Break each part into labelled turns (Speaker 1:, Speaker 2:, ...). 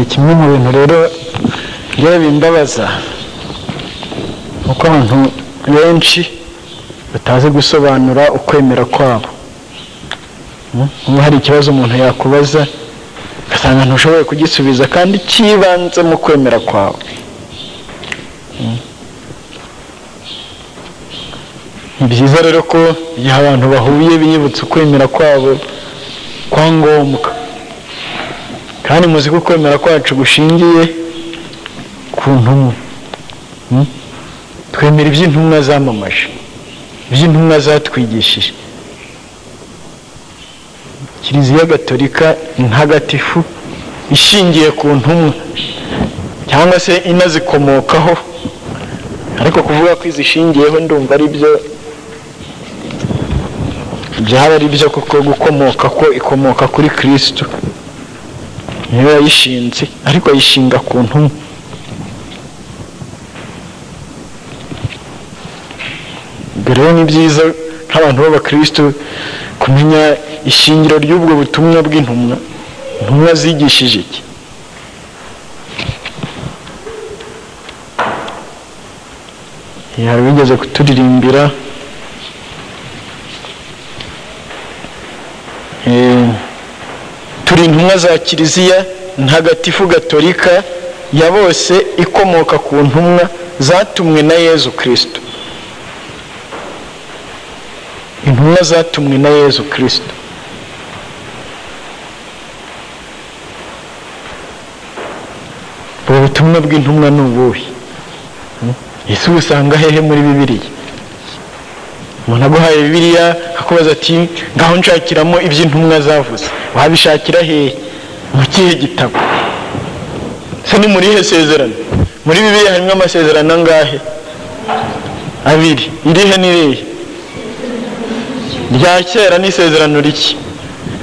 Speaker 1: kimwe mu bintu rero yewe bimbabaza uko abantu benshi batazi gusobanura ukwemera kwabo. Niba hari ikibazo umuntu yakubaza ugasanga ntushoboye kugisubiza kandi kibanze mu kwemera kwawe. Ni byiza rero ko igihe abantu bahuye biyibutsa ukwemera kwabo kwa ngombwa, kandi muzi ko kwemera kwacu gushingiye ku ntumwa. Twemera iby'intumwa zamamaje, iby'intumwa zatwigishije. Kiliziya Gatolika ntagatifu ishingiye ku ntumwa cyangwa se inazikomokaho, ariko kuvuga ko izishingiyeho ndumva ari byo byaba ari byo, kuko gukomoka ko ikomoka kuri Kristo, niyo yayishinze, ariko ayishinga ku ntumwa. Rero ni byiza nk'abantu b'abakristo kumenya ishingiro ry'ubwo butumwa bw'intumwa. Intumwa zigishije iki? Hari bigeze kuturirimbira turi intumwa za Kiliziya Ntagatifu Gatolika ya bose ikomoka ku ntumwa zatumwe na Yezu Kristo. Intumwa zatumwe na Yezu Kristo. Ubwo butumwa bw'intumwa ni ubuhe? Ese usanga hehe muri Bibiliya? Umuntu aguhaye Bibiliya akubaza ati ngaho nshakiramo iby'intumwa zavuze, wabishakira hehe? Mu kihe gitabo? Se ni muri he sezerano? Muri Bibiliya harimo amasezerano angahe? 2. Irihe n'irihe? Rya kera ni isezerano riki?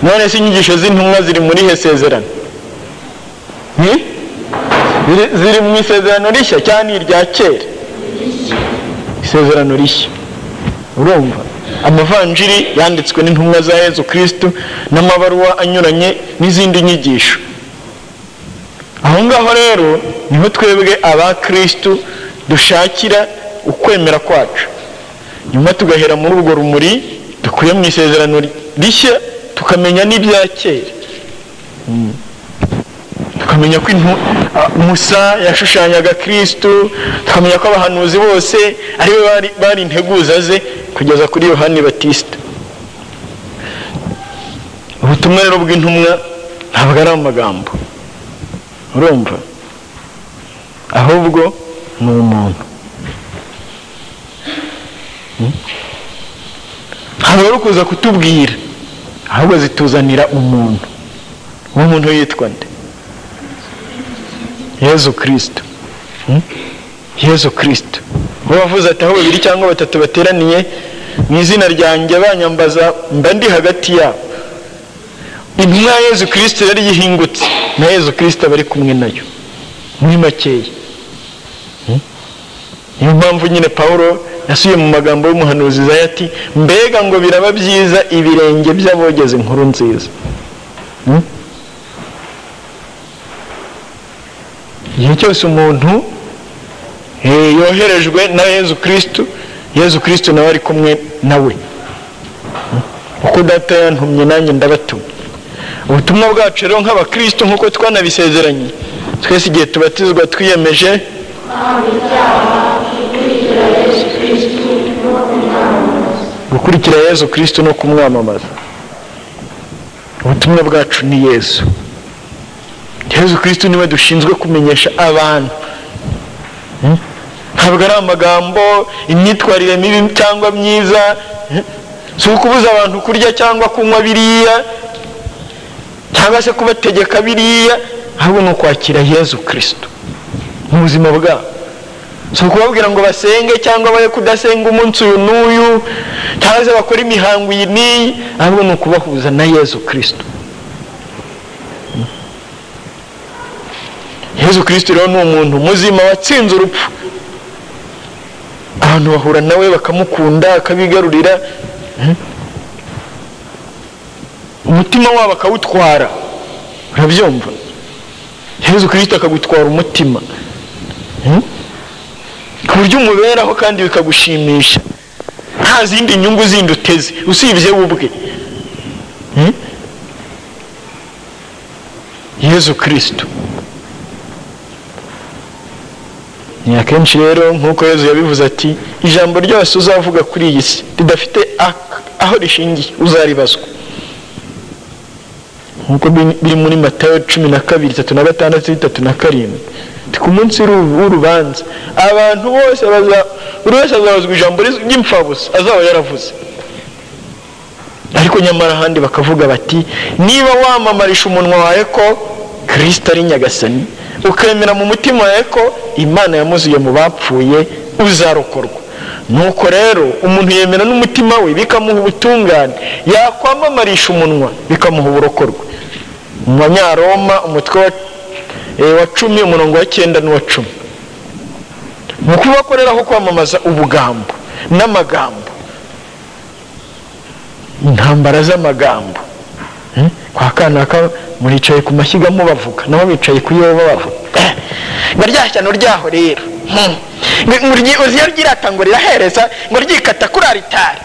Speaker 1: None se inyigisho z'intumwa ziri muri he sezerano? Ziri mu isezerano rishya cyane irya kera? Isezerano rishya. Urumva amavanjiri yanditswe n'intumwa za Yezu Kristo n'amabaruwa anyuranye n'izindi nyigisho. Aho ngaho rero niho twebwe abakristo dushakira ukwemera kwacu, nyuma tugahera muri urwo rumuri dukuye mu isezerano rishya, tukamenya n'ibya kera. Tukamenya ko Musa yashushanyaga Kristo, tukamenya ko abahanuzi bose ari bari integuza ze kugeza kuri Yohani Batista. Ubutumwa rero bw'intumwa ntabwo ari amagambo, urumva, ahubwo ni umuntu. Ntabwo ari kuza kutubwira, ahubwo zituzanira umuntu. Uwo muntu yitwa nde? Yezu Kristo. Yezu Kristo uwo wavuze ati aho 2 cyangwa 3 bateraniye mu izina ryanjye banyambaza mba ndi hagati yabo. Intumwa ya Yezu Kristo yari yihingutse na Yezu Kristo bari kumwe nayo muri makeya. Niyo mpamvu nyine Paulo yasuye mu magambo y'umuhanuzi Isaya ati mbega ngo biraba byiza ibirenge by'abogeze inkuru nziza. Igihe cyose umuntu yoherejwe na Yezu Kristo, Yezu Kristo nawe ari kumwe nawe. Uko data yantumye nanjye ndabatumye. Ubutumwa bwacu rero nk'abakristo nk'uko twanabisezeranye, twese igihe tubatizwa twiyemeje gukurikira Yezu Kristo no kumwamamaza. Ubutumwa bwacu ni Yesu. Yezu Kristo niwe dushinzwe kumenyesha abantu. Ntabwo ari amagambo, imyitwarire mibi cyangwa myiza, si ukubuza abantu kurya cyangwa kunywa biriya cyangwa se kubategeka biriya, ahubwo ni ukwakira Yezu Kristo mu buzima bwabo. Si ukubabwira ngo basenge cyangwa baye kudasenga umunsi uyu n'uyu cyangwa se bakora imihango iyi n'iyi, ahubwo ni ukubahuza na Yezu Kristo. Yezu Kristo rero ni umuntu muzima watsinze urupfu. Abantu bahura nawe bakamukunda, akabigarurira, umutima wabo akawutwara. Urabyumva? Yesu Kristo akagutwara umutima ku buryo umuberaho kandi bikagushimisha, nta zindi nyungu zindi uteze usibye ubwe. Yesu Kristo ni akenshi rero nk'uko Yesu yabivuze ati, ijambo ryose uzavuga kuri iyi si ridafite aho rishingiye uzaribazwa, nk'uko biri muri Matayo 12:3-6. Ku munsi w'urubanza abantu bose buri wese azabazwa ijambo ry'imfabusa azaba yaravuze. Ariko nyamara ahandi bakavuga bati, niba wamamarisha umunwa wawe ko Kristo ari nyagasani, ukemera mu mutima wawe ko Imana yamuzuye mu bapfuye, uzarokorwa. Nuko rero umuntu yemera n'umutima we bikamuha ubutungane, yakwamamarisha umunwa bikamuha uburokorwa. Mu Banyaroma umutwe wa 10 umurongo wa 9 n'uwa 10. Mu kubakoreraho kwamamaza ubugambo n'amagambo, intambara z'amagambo. Kwa kanaka muricaye ku mashyiga mu bavuga, nabo bicaye ku yoba bavuga, baryashyano ryaho rero uziyo ryirata rirahereza ngo ryikata kuri aritari,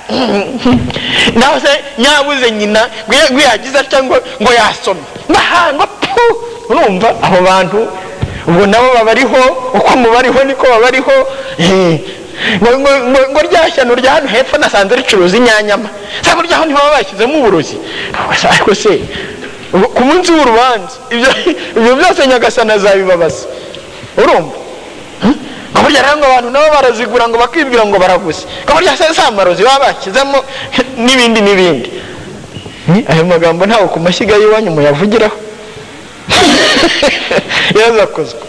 Speaker 1: naho se nyabuze nyina ngo yagize cyangwa ngo yasomye ngo urumva abo bantu ubwo nabo babariho, uko mubariho niko babariho. ngo ryashyano rya hano hepfo nasanze ricuruza inyanyama, sako ryaho niho babashyizemo uburozi. Ariko se ku munsi w'urubanza ibyo byose nyagasani azabibabaza, urumva? Burya rero ngo abantu nabo barazigura ngo bakibwira ngo baraguze, burya se amarozi baba bashyizemo n'ibindi. Ayo magambo ntawe ku mashyiga y'iwanyu muyavugiraho. Yazakozwe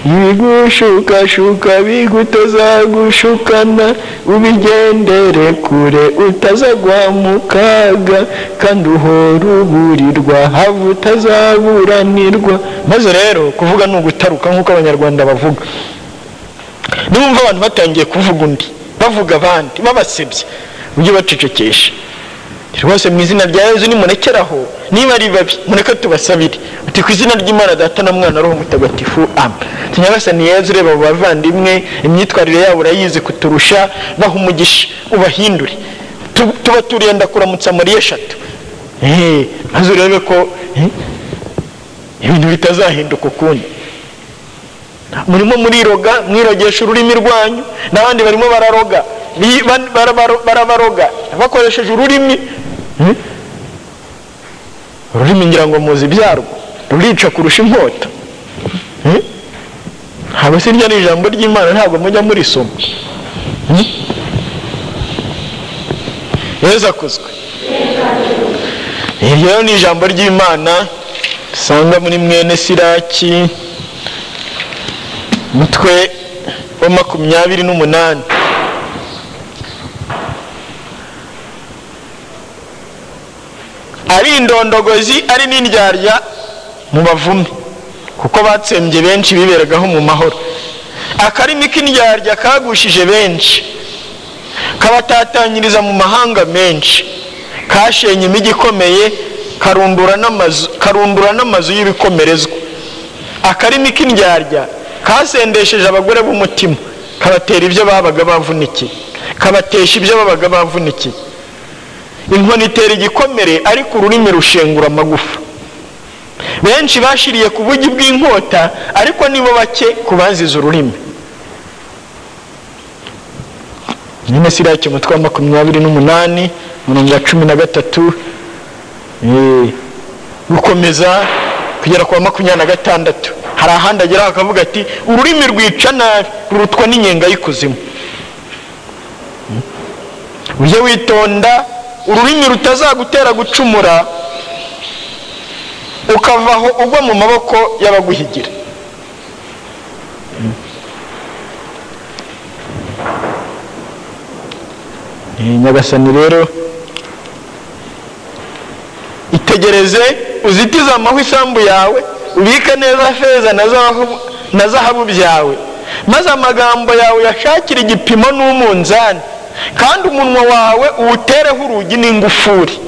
Speaker 1: ibigushukashuka bigutazagushukana, ubigendere kure utazagwa mu kaga, kandi uhora uburirwa haba utazaburanirwa. Maze rero kuvuga ni ugutaruka nk'uko Abanyarwanda bavuga. Niwumva abantu batangiye kuvuga undi, bavuga abandi, babasebye, ujye bacecekesha. Rwose mu izina rya Yesu nimurekeraho, niba ari babi mureke tubasabire uti ku izina ry'Imana Data na Mwana Roho Mutagatifu, amen. Nyagasani Yesu reba abo bavandimwe imyitwarire yabo urayizi kuturusha, baha umugisha ubahindure, tuba turenda kuramutsa muri 3. Maze urebe ko ibintu bitazahinduka ukundi. Murimo muriroga, mwirogesha ururimi rwanyu, n'abandi barimo bararoga, barabaroga bakoresheje ururimi. Ururimi ngira ngo muzi ibyarwo, rurica kurusha inkota. Haba se rya ijambo ry'Imana ntabwo mujya murisoma. Yesu akuzwe. Iryo ni ijambo ry'Imana dusanga muri mwene Siraki mutwe wa 28. Ari indondogozi ari n'indyarya mu bavume, kuko batsembye benshi biberagaho mu mahoro. Akarimi k'indyarya kagushije benshi, kabatatanyiriza mu mahanga menshi, kashenye imigi ikomeye, karundura n'amazu y'ibikomerezwa. Akarimi k'indyarya kasendesheje abagore b'umutima, kabatera ibyo babaga bavunikiye, kabatesha ibyo babaga bavunikiye. Inkoni itera igikomere, ariko ururimi rushengura amagufa. Benshi bashiriye ku bugi bw'inkota, ariko nibo bake kubaziza ururimi. Nyine Siraki umutwe wa 28 umurongo wa 13 gukomeza kugera kwa 26. Hari ahandi agera akavuga ati, ururimi rwica nabi rurutwa n'inyenga y'ikuzimu. Ujye witonda ururimi rutazagutera gucumura, ukavaho ugwa mu maboko y'abaguhigira. Nyagasani rero itegereze, uzitize amahwa isambu yawe, ubike neza feza na zahabu byawe, maze amagambo yawe yashakire igipimo n'umunzani, kandi umunwa wawe uwutereho urugi n'ingufuri.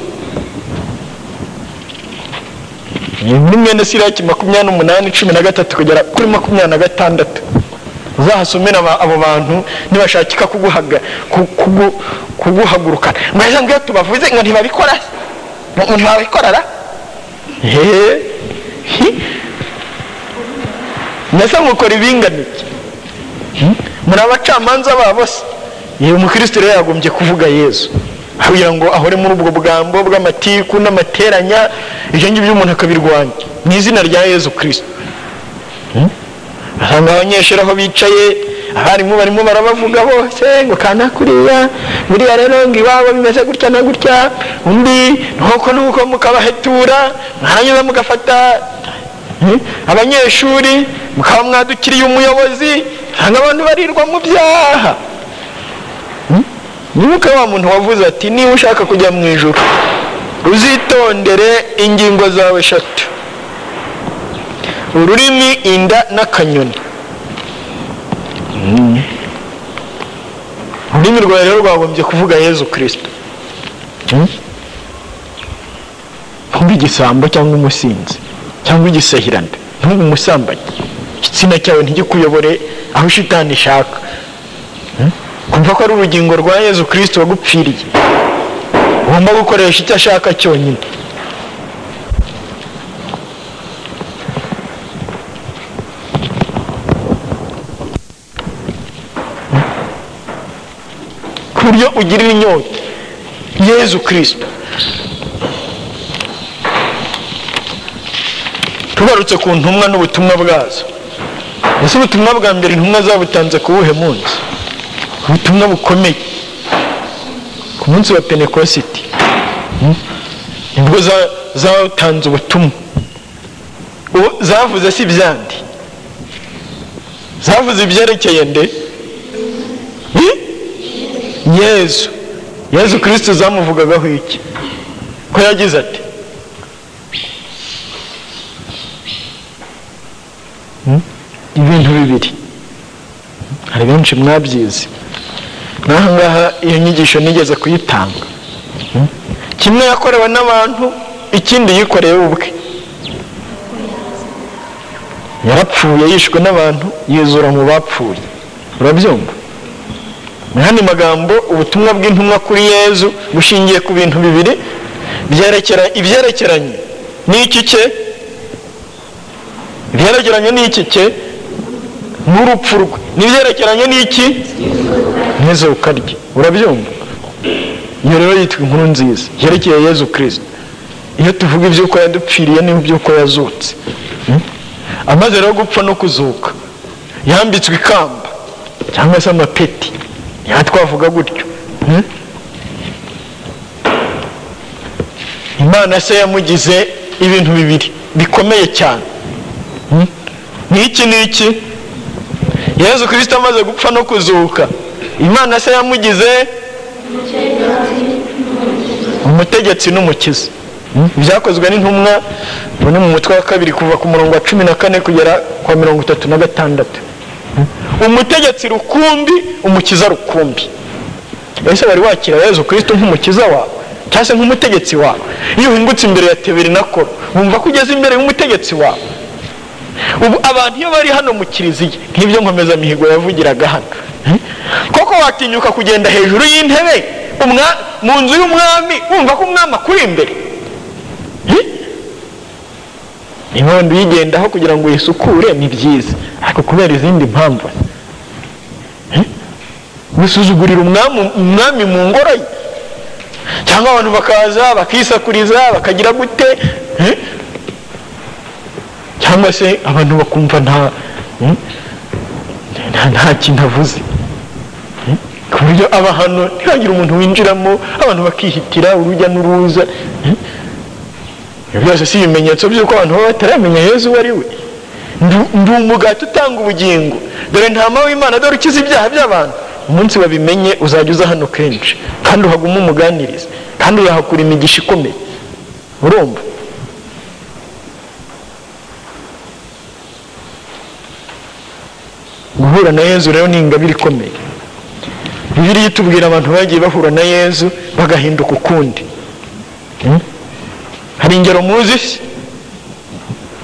Speaker 1: muri mwene Siraki 28:13 kugera kuri 26. uzahasomera abo bantu nibashakika kuguhagurukana. Mwese ngo tubavuze ngo ntibabikora, ngo ntibabikorara. Nasa mukora ibinganike muri abacamanza babo se. Yewe umukristo rero yagombye kuvuga Yesu kugira ngo ahore muri ubwo bwambo bw'amatiku n'amateranya, ibyo ngibyo umuntu akabirwanya mu izina rya Yesu Kristo. Ahanga abanyeshuri aho bicaye, abarimu barimo barabavuga bose ngo kana kuriya buriya rero ngo iwabo bimeze gutya na gutya, undi nuko mukabahetura, mwanyuza mugafata abanyeshuri mukaba mwadukiriye umuyobozi, hanga abantu barirwa mu byaha. Nibuka wa muntu wavuze ati niba ushaka kujya mu ijuru uzitondere ingingo zawe 3: ururimi, inda n'akanyoni. Ururimi rwawe rero rwagombye kuvuga Yesu Kristo. Ntumbe igisambo cyangwa umusinzi cyangwa igisahiranda, ntumbe umusambanyi. Igitsina cyawe ntigikuyobore aho shitani ishaka. Kumva ko ari urugingo rwa Yesu Kristo wagupfiriye, ugomba gukoresha icyo ashaka cyonyine. Ku buryo ugirira inyota Yesu Kristo. Tugarutse ku ntumwa n'ubutumwa bwazo. Ese ubutumwa bwa mbere intumwa zabutanze ku buhe munsi? Ubutumwa bukomeye ku munsi wa Pentekositi. Nibwo zatanze ubutumwa. Zavuze si byandi, zavuze ibyerekeye nde? Yesu Kristo zamuvugagaho iki? Ko yagize ati ibintu bibiri, hari benshi mwabyize. Nahangaha iyo nyigisho nigeze kuyitanga. Kimwe yakorewe n'abantu, ikindi yikoreye ubwe. Yarapfuye, yishwe n'abantu, yizura mu bapfuye. Urabyumva? Mu yandi magambo, ubutumwa bw'intumwa kuri Yesu bushingiye ku bintu bibiri ibyerekeranye n'iki cye, ibyerekeranye n'iki cye n'urupfu rwe, n'ibyerekeranye n'iki n'izuka rye. Urabyumva? Iyo rero yitwa inkuru nziza yerekeye Yesu Kristo. Iyo tuvuga iby'uko yadupfiriye n'iby'uko yazutse, amaze rero gupfa no kuzuka, yambitswe ikamba cyangwa se amapeti, twavuga gutyo. Imana se yamugize ibintu bibiri bikomeye cyane. N'iki Yesu Kristo amaze gupfa no kuzuka, Imana se yamugize umutegetsi n'umukiza. Byakozwe n'intumwa bone mu mutwe wa 2 kuva ku murongo wa 14 kugera kwa 36. Umutegetsi rukumbi, umukiza rukumbi. Ese bari wakira Yesu Kristo nk'umukiza wawe cyangwa se nk'umutegetsi wawe? Iyo uhingutse imbere ya Teberinakoro wumva ko ugeze imbere y'umutegetsi wawe. Ubu abantu iyo bari hano mu kiliziya nk'ibyo nkomeza mihigo yavugiraga hano, koko watinyuka kugenda hejuru y'intebe mu nzu y'umwami wumva ko umwami akuri imbere? Inkondo yigendaho kugira ngo yisukure ni byiza, ariko kubera izindi mpamvu gusuzugurira umwami mu ngoro ye, cyangwa abantu bakaza bakisakuriza bakagira gute, cyangwa se abantu bakumva nta kintu avuze, ku buryo aba hano ntihagire umuntu winjiramo, abantu bakihitira urujya n'uruza. Ibyo byose si ibimenyetso by'uko abantu baba bataramenya Yesu uwo ari we. Ndi umugati utanga ubugingo, dore ntama w'Imana, dore ukiza ibyaha by'abantu. Umunsi wabimenye uzajya uza hano kenshi, kandi uhaguma umuganiriza, kandi urahakura imigisha ikomeye. Urumva? Guhura na Yesu rero ni ingabire ikomeye. Bibiliya itubwira abantu bagiye bahura na Yesu bagahinduka ukundi. Hari ingero muzi?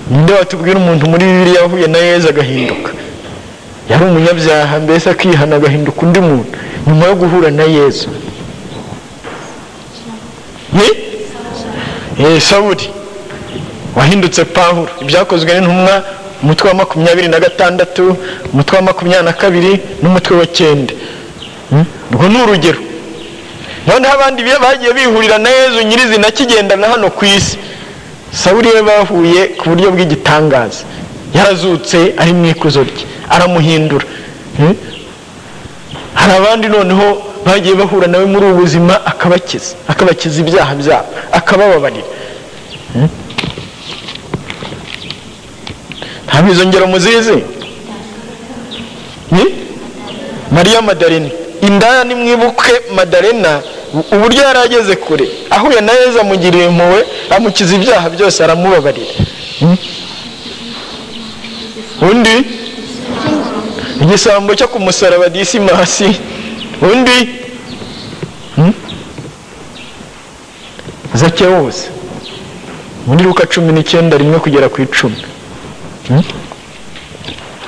Speaker 1: ninde watubwira umuntu muri Bibiliya yahuye na Yezu agahinduka? Yari umunyabyaha mbese akihana agahinduka undi muntu nyuma yo guhura na Yezu. Sawuli wahindutse Pawulo. Ibyakozwe n'intumwa umutwe wa 26, umutwe wa 22 n'umutwe wa 9. Urwo ni urugero. Noneho abandi bagiye bihurira na Yezu nyirizina kigendana hano ku isi. Sawuli we bahuye ku buryo bw'igitangaza, yarazutse ari mu ikuzo rye aramuhindura. Hari abandi noneho bagiye bahura nawe muri ubu buzima akabakiza ibyaha byabo, akabababarira. Ntabwo izo ngero muzizi? Mariya Madalena, indaya nimwibuke Madalena uburyo yarageze kure, ahuye na Yezu amugiriye impuhwe, amukiza ibyaha byose aramubabarira. Undi igisambo cyo kumusaraba Disimasi. Undi Zakewusi muri Luka 19:1 kugera ku 10.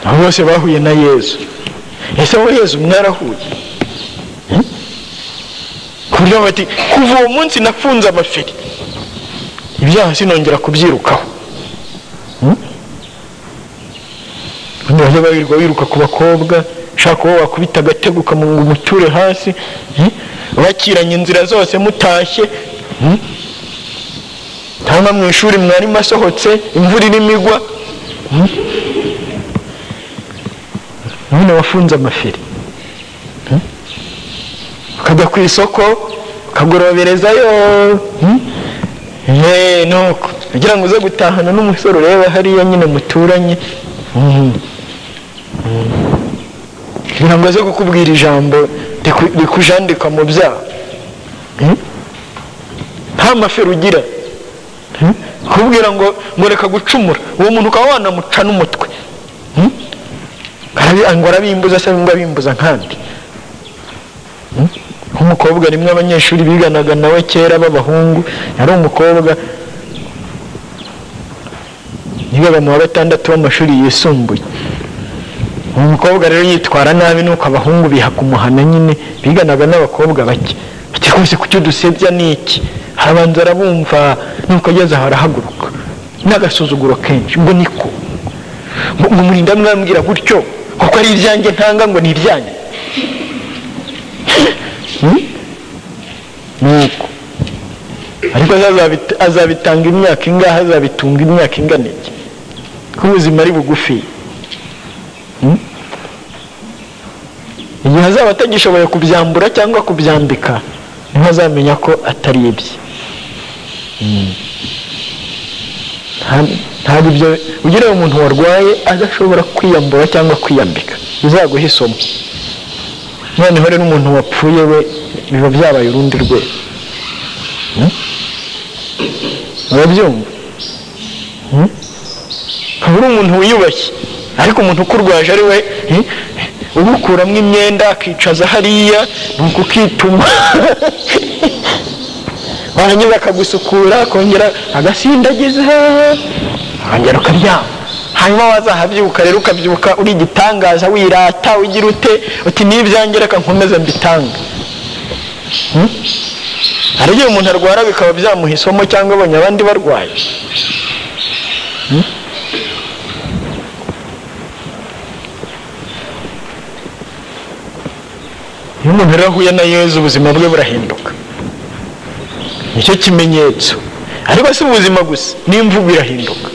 Speaker 1: Abo bose bahuye na Yezu. Ese wowe Yezu mwarahuye? Kurya bati kuva uwo munsi nafunze amaferi, ibyaha sinongera kubyirukaho. Nibyo babirirwa biruka ku bakobwa, shaka wowe wakubita agatego ukamunga umuture hasi, bakiranye inzira zose mutashye. Tanga mu ishuri mwari masohotse imvura irimo igwa, none wafunze amaferi. Ukajya ku isoko ukagoroberezayo, nuko kugira ngo uze gutahana n'umusore ureba hariya nyine muturanye, kugira ngo aze kukubwira ijambo rikujandika mu byaha. Nta maferi ugira, kubwira ngo reka gucumura, uwo muntu ukaba wanamuca n'umutwe. Ngo arabimbuza se ngo abimbuza nkandi. Nk'umukobwa rimwe abanyeshuri biganaga nawe kera b'abahungu, yari umukobwa nibaga mu wa 6 w'amashuri yisumbuye. Uwo mukobwa rero yitwara nabi, nuko abahungu biha kumuhana nyine, biganaga n'abakobwa bake. Ati rwose kucyo dusebya niki? Harabanza arabumva, nuko ageze aho arahaguruka n'agasuzuguro kenshi, ngo niko ngo murinda mwambwira gutyo kuko ari ibyanjye ntanga ngo ni ibyanjye. Nuko ariko azabitanga imyaka ingahe, azabitunga imyaka ingana iki? Ko ubuzima ari bugufi. Igihe azaba atagishoboye kubyambura cyangwa kubyambika, niho azamenya ko atari ibye. Ntabwo ibyo ugira umuntu warwaye adashobora kwiyambura cyangwa kwiyambika, bizaguha isomo. Noneho rero umuntu wapfuye we biba byabaye urundi rwego. Urabyumva? Kabura umuntu wiyubashye, ariko umuntu ukurwaje ari we ubukuramo imyenda akicaza hariya, nuko ukituma warangiza akagusukura, akongera agasindagiza, akongera ukaryama. Hanyuma wazahabyuka rero, ukabyuka uri igitangaza, wirata, ugira ute, uti n'ibyanjye reka nkomeze mbitanga. Hari igihe umuntu arwara bikaba byamuha isomo, cyangwa abonye abandi barwaye. Iyo umuntu rero ahuye na Yezu ubuzima bwe burahinduka, nicyo kimenyetso. Ariko si ubuzima gusa, n'imvugo irahinduka.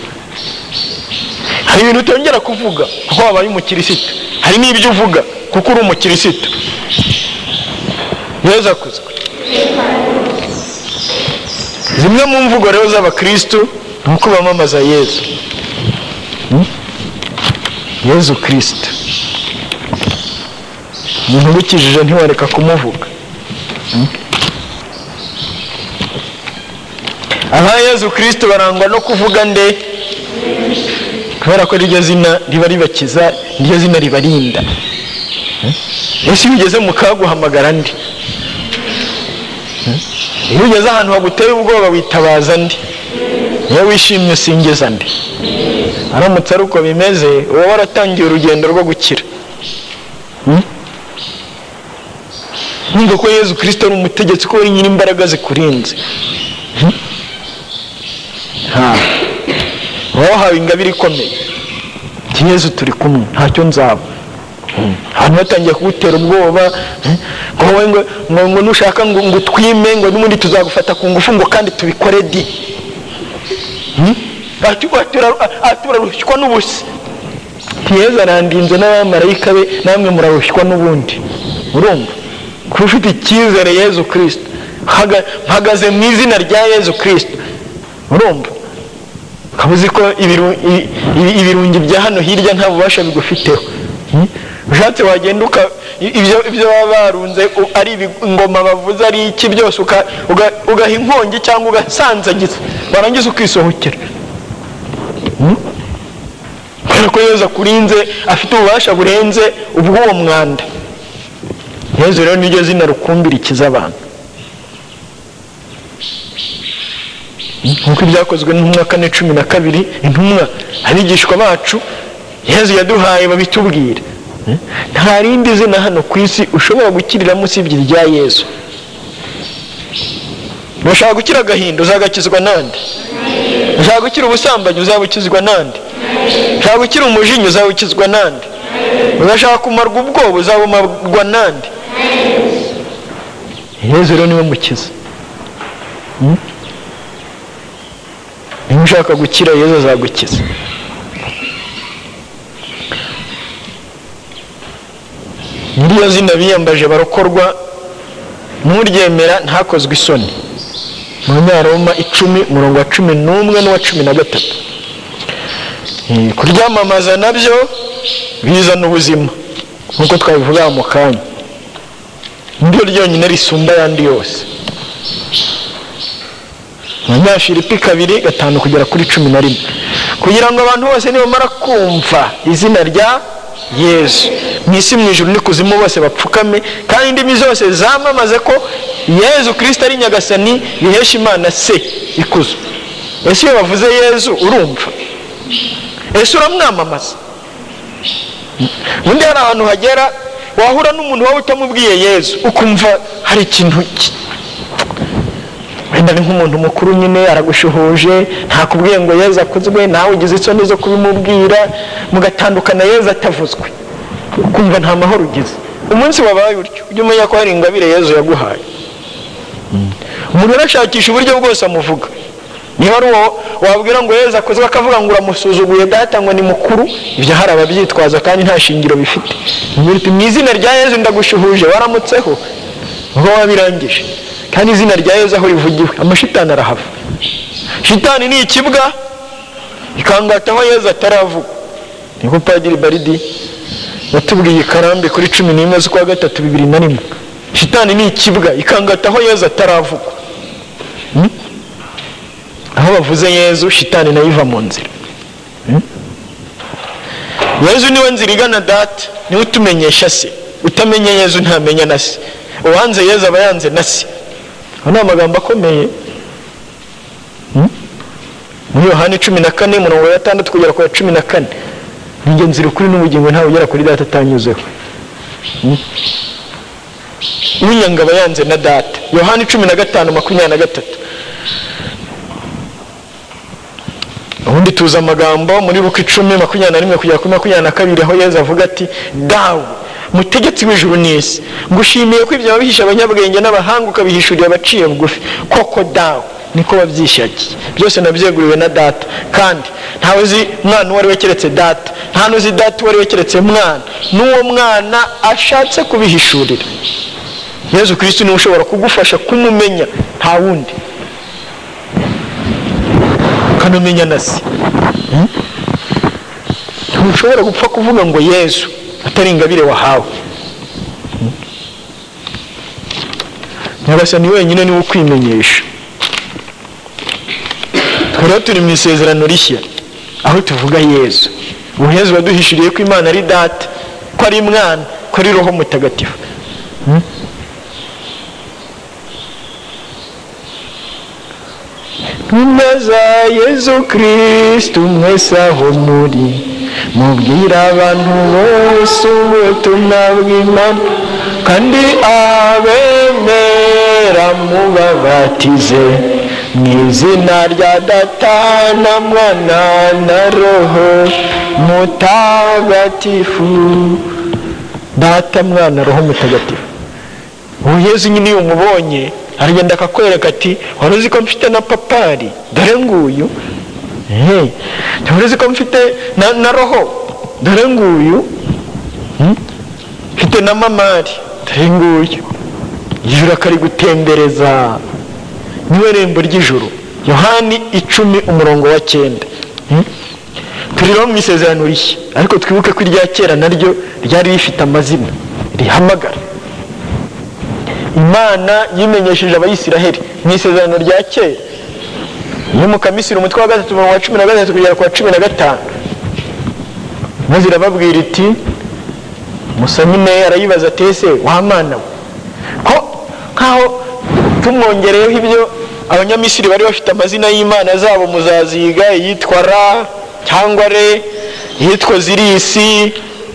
Speaker 1: Hari ibintu utongera kuvuga kuko wabaye umukirisitu, hari n'ibyo uvuga kuko uri umukirisitu. Yezu akuzwe. Zimwe mu mvugo rero z'abakristo nuko bamamaza Yezu. Yezu Kristo, umuntu ubikijije ntiwareka kumuvuga. Aba Yezu Kristo barangwa no kuvuga nde, kubera ko iryo zina riba ribakiza, iryo zina ribarinda. Ese iyo ugeze mu kaga uhamagara ndi? Iyo ugeze ahantu haguteye ubwoba witabaza ndi? Iyo wishimye usingiza ndi? aramutse ari uko bimeze uba waratangiye urugendo rwo gukira. Nkumva ko Yezu Kristo ari umutegetsi, ko ari nyiri imbaraga zikurinze. Wahawe ingabire ikomeye. Yezu turi kumwe, ntacyo nzaba. Hano batangiye kugutera ubwoba, ngo nushaka ngo twime, ngo n'ubundi tuzagufata ku ngufu, ngo kandi tubikore di. Turarushywa n'ubusa. Yezu arandinze n'abamarayika be, namwe murarushywa n'ubundi. Urumva ko ufite icyizere Yezu Kristo, mpagaze mu izina rya Yezu Kristo. Urumva kabuzi ko ibirungi bya hano hirya nta bubasha bigufiteho. Ushatse wagenda ibyo baba barunze ari ingoma bavuze ari iki byose ugaha inkongi cyangwa ugasanzagiza, warangiza ukisohokera. Kubera ko Yezu akurinze, afite ububasha burenze ubw'uwo mwanda. Yezu rero niryo zina rukumbira ikiza abantu. Nkuko ibyakozwe n'intumwa 4:12, intumwa abigishwa bacu Yezu yaduhaye babitubwira. Nta rindi zina hano ku isi ushobora gukiriramo usibye irya Yezu. Ushaka gukira agahinda uzagakizwa nande? Ushaka gukira ubusambanyi uzabukizwa nande? Ushaka gukira umujinya uzabukizwa nande? Urashaka kumarwa ubwoba uzabumarwa nande? Yezu rero niwe mukiza. Niba ushaka gukira Yezu azagukiza. Niriyo zina biyambaje barokorwa, n'uryemera ntakozwe isoni. Mu Nyaroma 10:11 n'uwa 13. Kuryamamaza nabyo bizana ubuzima, nkuko twabivuga mu kanya. Niryo ryonyine risumba yandi yose. Abanyafilipi 2:5-11, kugira ngo abantu bose nibamara kumva izina rya Yesu, mu isi mu ijuru n'ikuzimu bose bapfukame, kandi indimi zose zamamaze ko Yezu Kristo ari nyagasani, bihesha Imana se ikuzo. Ese iyo bavuze Yezu urumva? Ese uramwamamaza? Ubundi hari ahantu hagera wahura n'umuntu wawe utamubwiye Yezu, ukumva hari ikintu wenda ni nk'umuntu mukuru nyine aragushuhuje, ntakubwiye ngo Yezu akozwe, nawe ugize isoni zo kubimubwira, mugatandukana Yezu atavuzwe, ukumva nta mahoro ugize. Umunsi wabaye utyo ujye umenya ko hari ingabire Yezu yaguhaye. Umuntu arashakisha uburyo bwose amuvuga. Niba ari uwo wabwira ngo Yezu akozwe akavuga ngo uramusuzuguye data ngo ni mukuru, ibyo hari ababyitwaza kandi nta shingiro bifite. Mu izina rya Yezu ndagushuhuje, waramutseho ngo wabirangije. Kandi izina rya Yezu aho rivugiwe amashitani arahava. Shitani ni ikibwa ikangataho Yezu ataravuga. Niko Padiri Baridi yatubwiye Ikarambe kuri 11/3/2001. Shitani ni ikibwa ikangataho Yezu ataravuga. Aho bavuze Yezu shitani nayo iva mu nzira. Yezu niwe nzira igana data, niwe utumenyesha se. Utamenye Yezu ntamenya na se. Uwanze Yezu aba yanze na se. Hano amagambo akomeye. Muri Yohana 14:6-14, ninjye nzira kuri n'ubugingo ntawe ugera kuri data atanyuzeho. Unyanga aba yanze na data. Yohana 15:23. Ubundi tuza amagambo muri Luka 10:21-22 aho Yezu avuga ati, dawe mutegetsi w'ijuru n'isi, ngushimiye ko ibyo wabihisha abanyabwenge n'abahanga ukabihishurira abaciye bugufi. Koko dawe niko babyishakiye, byose nabyeguriwe na data, kandi ntawe uzi mwana uwo ari we keretse data, nta n'uzi data uwo ari we keretse mwana, n'uwo mwana ashatse kubihishurira. Yezu Kristo niwe ushobora kugufasha kumumenya, nta wundi. Ukanumenya na se. Ntushobora gupfa kuvuga ngo Yezu atari ingabire wahawe. Nyagasani wenyine niwe ukwimenyesha. Twari turi mu isezerano rishya aho tuvuga Yezu. Ubu Yezu waduhishuriye ko Imana ari data, ko ari mwana, ko ari Roho Mutagatifu. ntumwa za Yezu Kristu mwese aho muri, mubwira abantu bose ubutumwa bw'Imana, kandi abemera mubabatize mu izina rya Data na Mwana na Roho Mutagatifu. Data, Mwana, Roho Mutagatifu. ubu Yezu nyine iyo umubonye aragenda akakwereka ati wari uzi ko mfite na papari, dore nguyu. Wari uzi ko mfite na roho, dore nguyu. Mfite na mamari, dore nguyu. Ijuru akari gutembereza, niwe rembo ry'ijuru. Yohani 10:9. Turiro mu isezerano rishya, ariko twibuke ko irya kera naryo ryari rifite amazina rihamagara. Imana yimenyesheje abayisiraheli mu isezerano rya kera, yo mu Kamisiri umutwe wa 3:13 kugera kwa 15, maze irababwira iti, Musa nyine arayibaza ati ese wa Mana we, ko nkaho tumwongereyeho ibyo abanyamisiri bari bafite amazina y'Imana zabo muzaziga, yitwa Ra cyangwa Re, yitwa Zirisi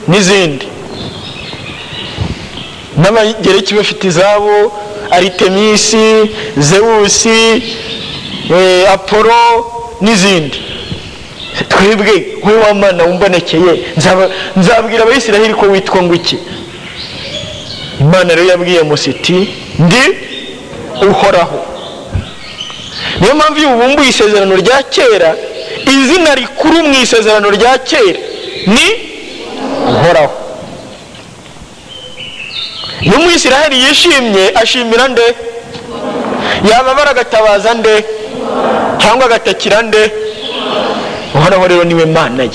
Speaker 1: n'izindi. N'abagereki bafite izabo, Aritemisi, Zewusi, Apolo n'izindi. Twebwe wowe wa Mana umbonekeye nzabwira abayisiraheli ko witwa nguki. Imana rero yabwiye Musa iti, ndi Uhoraho. Niyo mpamvu iyo ubumbuye isezerano rya kera, izina rikuru mu isezerano rya kera ni Uhoraho. Iyo Umwisiraheli yishimye ashimira nde? Yababara agatabaza nde? Cyangwa agatakira nde? Uhoraho rero niwe Mana ye,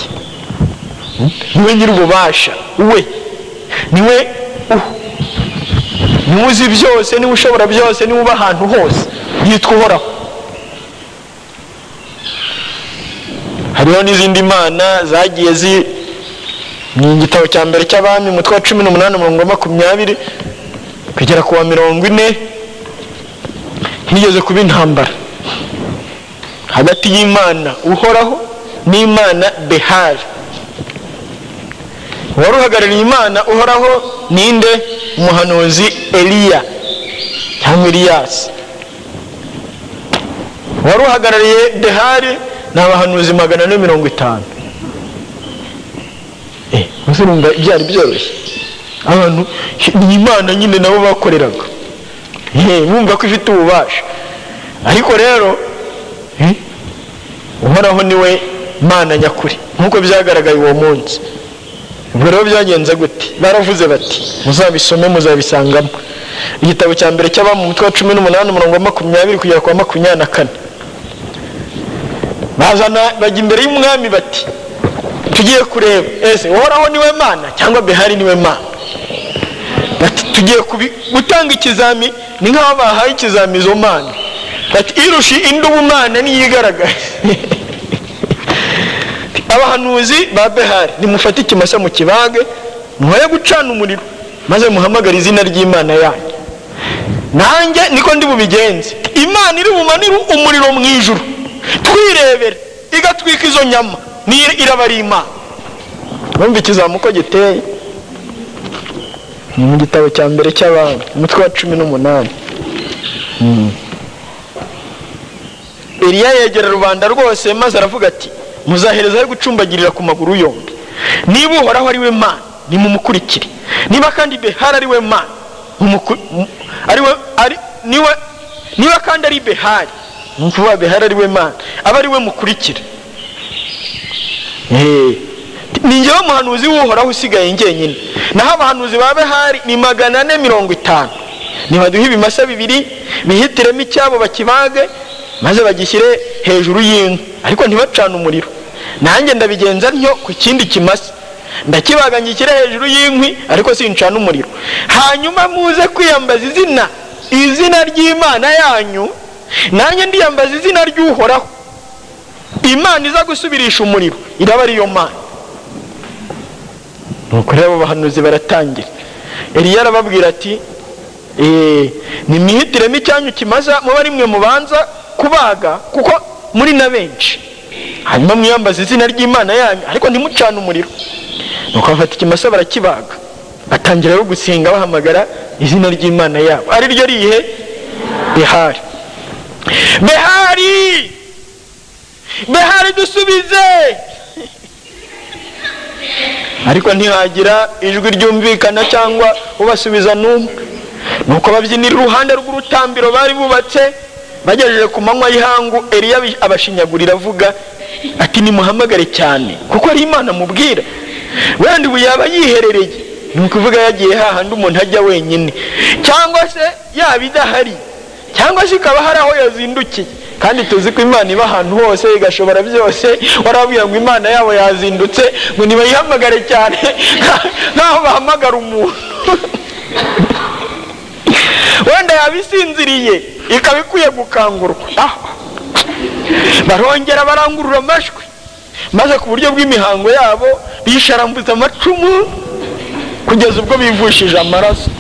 Speaker 1: niwe nyir'ububasha, niwe uzi byose, niwe ushobora byose, niwe uba ahantu hose, yitwa Uhoraho. Hariho n'izindi mana zagiye mu gitabo cya mbere cy'Abami umutwe wa 18:20 kugera ku wa 40, higeze kuba intambara hagati y'Imana Uhoraho n'Imana Behali. Wari uhagarariye Imana Uhoraho ninde? Umuhanuzi Eliya cyangwa Eliyasi. Wari uhagarariye Behali n'abahanuzi 450. Urumva byari byoroshye, abantu ni Imana nyine nabo bakoreraga, bumva ko ifite ububasha. Ariko rero Uhoraho niwe Mana nyakuri nk'uko byagaragaye uwo munsi. Ubwo rero byagenze gute? Baravuze bati, muzabisome muzabisangamo. Igitabo cya mbere cy'Abami umutwe wa 18:20 kugera kwa 24. Bajya imbere y'umwami bati, tugiye kureba ese Uhoraho niwe Mana cyangwa Behali niwe Mana. Bati tugiye gutanga ikizami, ni nk'aho bahaye ikizami izo mana. Bati irushi indi ubumana niyigaragaye. Abahanuzi ba Behali, nimufate ikimasa mu kibage, mwoye gucana umuriro, maze muhamagara izina ry'Imana yanyu. Nanjye niko ndi bubigenze. Imana iri bumanire umuriro mu ijuru, twirebere, igatwika izo nyama, ni iraba ari Imana. Bumva ikizamuko giteye mu gitabo cya mbere cy'Abami umutwe wa 18. Eliya yegera rubanda rwose, maze aravuga ati, muzaherezayo gucumbagirira ku maguru yombi. Niba Uhoraho ari we Mana, nimumukurikire. Niba kandi Behali ari we Mana, niba kandi ari Behali, mvuba Behali ari we Mana, aba ari we mukurikire. Ni njyewe umuhanuzi w'Uhoraho usigaye njyenyine, naho abahanuzi ba Behali ni 450. Nibaduhe ibimasa 2 bihitiremo icyabo bakibage, maze bagishyire hejuru y'inka, ariko ntibacane umuriro. Nanjye ndabigenza ntyo ku kindi kimasa, ndakibaga ngikire hejuru y'inkwi, ariko sincana umuriro. Hanyuma muze kwiyambaza izina ry'Imana yanyu, nanjye ndiyambaza izina ry'Uhoraho. Imana iza gusubirisha umuriro iraba ari yo Mana. Nuko rero abahanuzi baratangira. Eliya arababwira ati, nimwihitiremo icyanyu kimaza, muba rimwe mubanza kubaga, kuko muri na benshi, hanyuma mwiyambaza izina ry'Imana yanyu ariko ntimucane umuriro. Nuko bafata ikimasa barakibaga, batangira rero gusenga bahamagara izina ry'Imana yabo, ari ryo rihe? Behari. Behari, Behari dusubize. Ariko ntihagira ijwi ryumvikana cyangwa ubasubiza n'umwe. Nuko babyinira uruhande rw'urutambiro bari bubatse. Bagejeje ku manywa y'ihangu, Eliya abashinyagurira avuga ati nimuhamagare cyane kuko ari Imana mubwira. Wenda ubu yaba yiherereye, ni ukuvuga yagiye hahandi umuntu ajya wenyine, cyangwa se yaba idahari, cyangwa se ikaba hari aho yazindukiye. Kandi tuzi ko Imana iba ahantu hose igashobora byose. Warabwira ngo Imana yabo yazindutse ngo nibayihamagare cyane nkaho bahamagara umuntu. Wenda yabisinziriye ikaba ikwiye gukangurwa. Barongera barangurura amajwi, maze ku buryo bw'imihango yabo bisharambuza amacumu kugeza ubwo bivushije amaraso.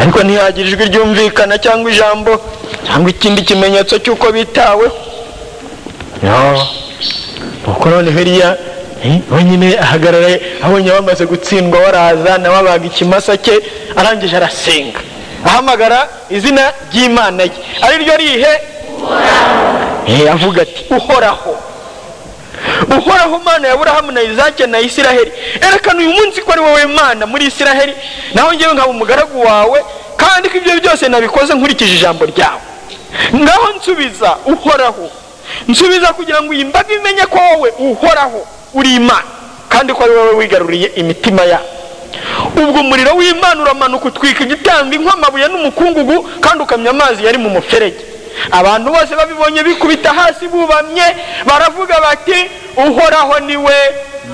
Speaker 1: Ariko ntihagire ijwi ryumvikana cyangwa ijambo cyangwa ikindi kimenyetso cy'uko bitaweho. Nuko noneho Eliya wenyine ahagarara, abonye bamaze gutsindwa, waraza nawe abaga ikimasa cye, arangije arasenga ahamagara izina ry'Imana ye, ari ryo rihe? Avuga ati Uhoraho, Uhoraho Mana ya Aburahamu na Isake na Isiraheli, erekana uyu munsi ko ari wowe Mana muri Isiraheli, naho njyewe nkaba umugaragu wawe, kandi ko ibyo byose nabikoze nkurikije ijambo ryawe. Ngaho nsubiza Uhoraho, nsubiza kugira ngo iyi mbaga imenye ko wowe Uhoraho uri Imana, kandi ko ari wowe wigaruriye imitima yabo. Ubwo umuriro w'Imana uramanuka utwika igitambo nk'amabuye n'umukungugu, kandi ukamya amazi yari mu muferege. Abantu bose babibonye bikubita hasi bubamye, baravuga bati Uhoraho niwe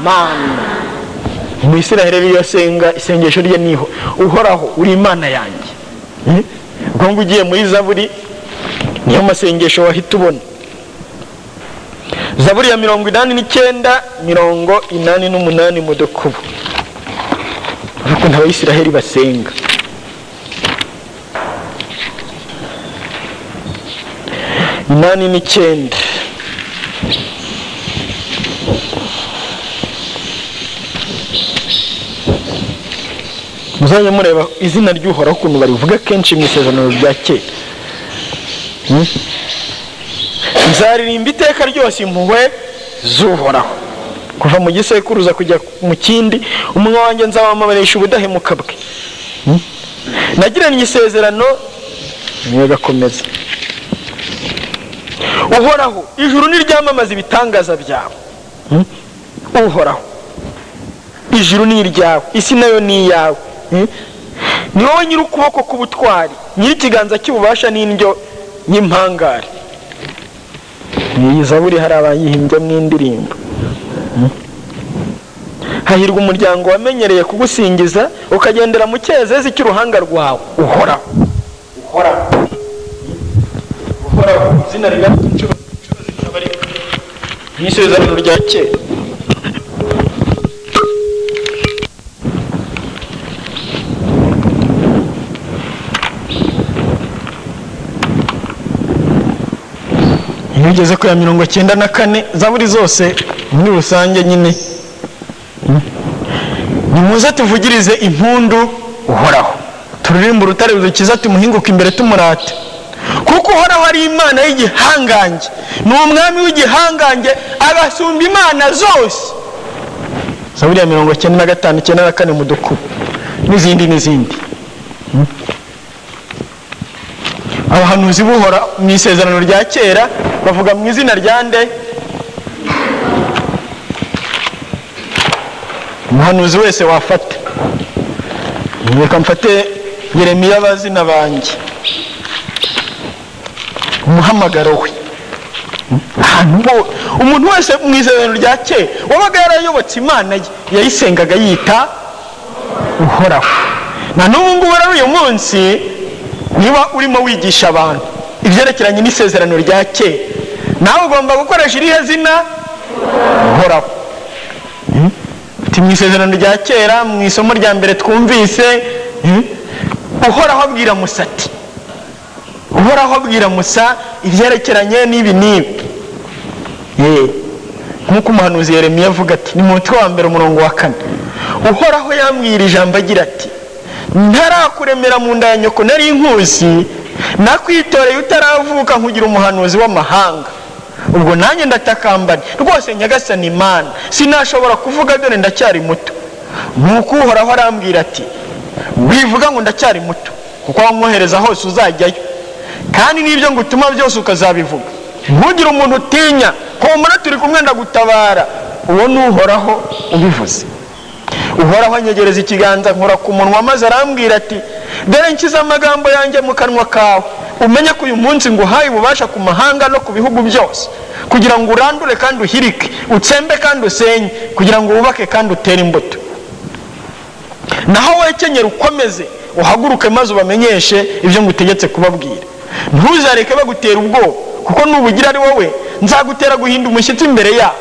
Speaker 1: Mana. Mu Isiraheli yasenga isengesho rye niho Uhoraho uri Imana yanjye. Ubwo ngo ugiye muri Zaburi niyo masengesho wahita ubona. Zaburi ya 89 88 mu dukubo. Ariko n'Abayisiraheli basenga. Imani n'icyenda. Muzajya mureba izina ry'Uhoraho ukuntu barivuga kenshi mu Isezerano rya Kera. Nzaririmba iteka ryose impuhwe z'Uhoraho, kuva mu gisekuruza kujya mu kindi, umunwa wanjye nzawamamarisha ubudahemuka bwe. Nagiranye isezerano niyo gakomeza. Uhoraho, ijuru niryamamaza ibitangaza byawe. Uhoraho, ijuru ni iryawe, isi nayo ni iyawe. Ni wowe nyiri ukuboko k'ubutwari, nyiri ikiganza cy'ububasha n'indyo n'impangare. Iyi Zaburi hari abayihimbye mu indirimbo. Hahirwa umuryango wamenyereye kugusingiza, ukagendera mu cyezezi cy'uruhanga rwawe. Uhoraho, Uhoraho, Uhoraho, izina ryawe inshuro zitabarika mu Isezerano rya Kera. Iyo ugeze ku ya 94, Zaburi zose muri rusange nyine nimuze tuvugirize impundu Uhoraho, turirimba urutare rudukiza, tumuhinguka imbere tumurate, kuko Uhoraho ari Imana y'igihangange, ni umwami w'igihangange, agasumba imana zose. Zaburi ya 95 94 mu dukubo n'izindi. Abahanuzi b'Uhoraho mu Isezerano rya Kera bavuga mu izina rya nde? Umuhanuzi wese wafata. Reka mfate Yeremiya abazina banjye, umuhamagaro we. Umuntu wese mu Isezerano rya Kera wabaga yarayobotse Imana ye, yayisengaga yita Uhoraho. Na n'ubu ngubu rero uyu munsi niba urimo wigisha abantu ibyerekeranye n'Isezerano rya Kera, nawe ugomba gukoresha irihe zina? Uhoraho. Mu Isezerano rya Kera mu isomo rya mbere twumvise, Uhoraho abwira Musa ati, Uhoraho abwira Musa ibyerekeranye n'ibi n'ibi. nk'uko umuhanuzi Yeremiya avuga ati, ni mu mutwe wa mbere umurongo wa 4, uhoraho yambwira ijambo agira ati, ntarakuremera mu nda ya nyoko nari inkusi, nakwitoreye utaravuka nkugira umuhanuzi w'amahanga. Ubwo nanjye ndatakambanye rwose, nyagasani Imana, sinashobora kuvuga, dore ndacyari muto. Nuko uhoraho arambwira ati, wivuga ngo ndacyari muto, kuko wamwohereza hose uzajyayo, kandi n'ibyo ngutuma byose ukazabivuga. Ntugire umuntu utinya, humura turi kumwe ndagutabara. Uwo ni uhoraho ubivuze. Uhoraho anyegereza ikiganza nkora ku munwa, maze arambwira ati, dore nshyize amagambo yanjye mu kanwa kawe, umenye ko uyu munsi nguhaye ububasha ku mahanga no ku bihugu byose, kugira ngo urandure kandi uhirike, utsembe kandi usenye, kugira ngo wubake kandi utere imbuto. Naho wowe kenyera ukomeze, uhaguruke maze ubamenyeshe ibyo ngutegetse kubabwira. Ntuzareke bagutera ubwoba, kuko nubugira ari wowe, nzagutera guhinda umushyitsi imbere yabo.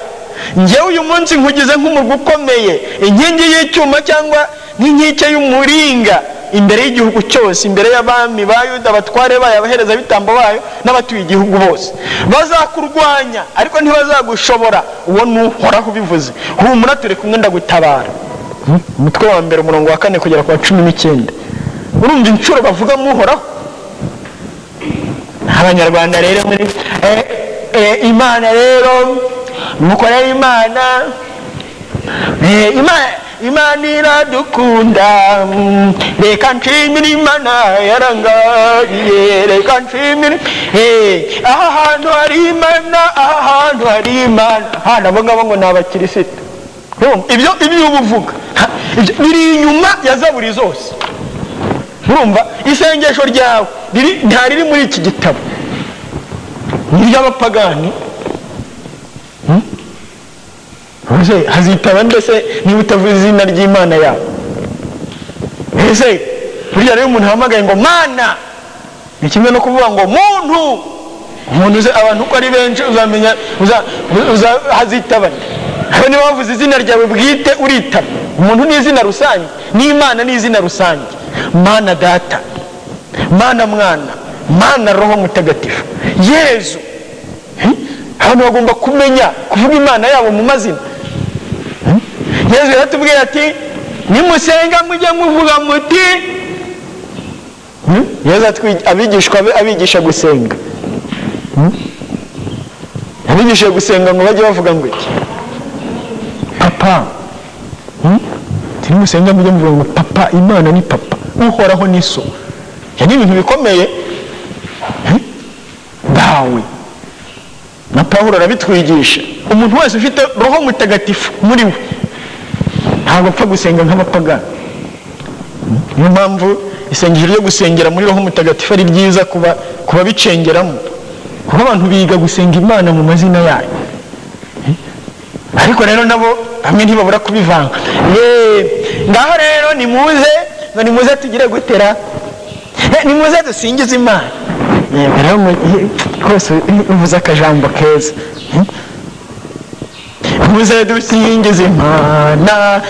Speaker 1: Njyewe uyu munsi nkugize nk'umurwa ukomeye, inkingi y'icyuma cyangwa n'inkike y'umuringa, imbere y'igihugu cyose, imbere y'abami ba Yuda, abatware bayo, abaherezabitambo bayo, n'abatuye igihugu bose. Bazakurwanya ariko ntibazagushobora. Uwo ni uhoraho ubivuze. Humura turi kumwe ndagutabara. Umutwe wa mbere umurongo wa 4 kugera ku wa 19. Urumva inshuro bavuga mu uhoraho. Abanyarwanda rero muri Imana rero mukorera Imana, Imana iradukunda, reka nshimire Imana yarangabiye, reka nshimire. Aha hantu hari Imana, aha hantu hari Imana. Hano ngo ni abakirisitu. Ibyo ubuvuga biri inyuma ya Zaburi zose. Urumva isengesho ryawe ntariri muri iki gitabo, ni iry'abapagani. Hazitaba mbese niba utavuze izina ry'Imana yawe. Ese burya rero umuntu ahamagaye ngo Mana, ni kimwe no kuvuga ngo umuntu uze abantu uko ari benshi uzamenya, hazitabane. Aho niba wavuze izina ryawe bwite uritaba. Umuntu ni izina rusange, n'Imana ni izina rusange. Mana Data, Mana Mwana, Mana Roho Mutagatifu, Yezu. Abantu bagomba kumenya kuvuga Imana yabo mu mazina. Yezu yaratubwiye ati, nimusenga mujye muvuga muti. Yezu abigisha gusenga. Abigisha gusenga ngo bajye bavuga ngo iki? Papa. Nimusenga mujye muvuga ngo Papa, Imana ni Papa, uhoraho ni So. Yani ibintu bikomeye. Dawe na Pawulo arabitwigisha. Umuntu wese ufite Roho Mutagatifu muri we ntabwo apfa gusenga nk'abapagani. Niyo mpamvu isengesho ryo gusengera muri Roho Mutagatifu ari ryiza kuba bicengeramo, kuko abantu biga gusenga Imana mu mazina yayo. Ariko rero nabo bamwe ntibabura kubivanga. Ngaho rero nimuze tugire gutera, nimuze dusingize Imana. Rwose uvuze akajambo keza. Muze dusingize Imana.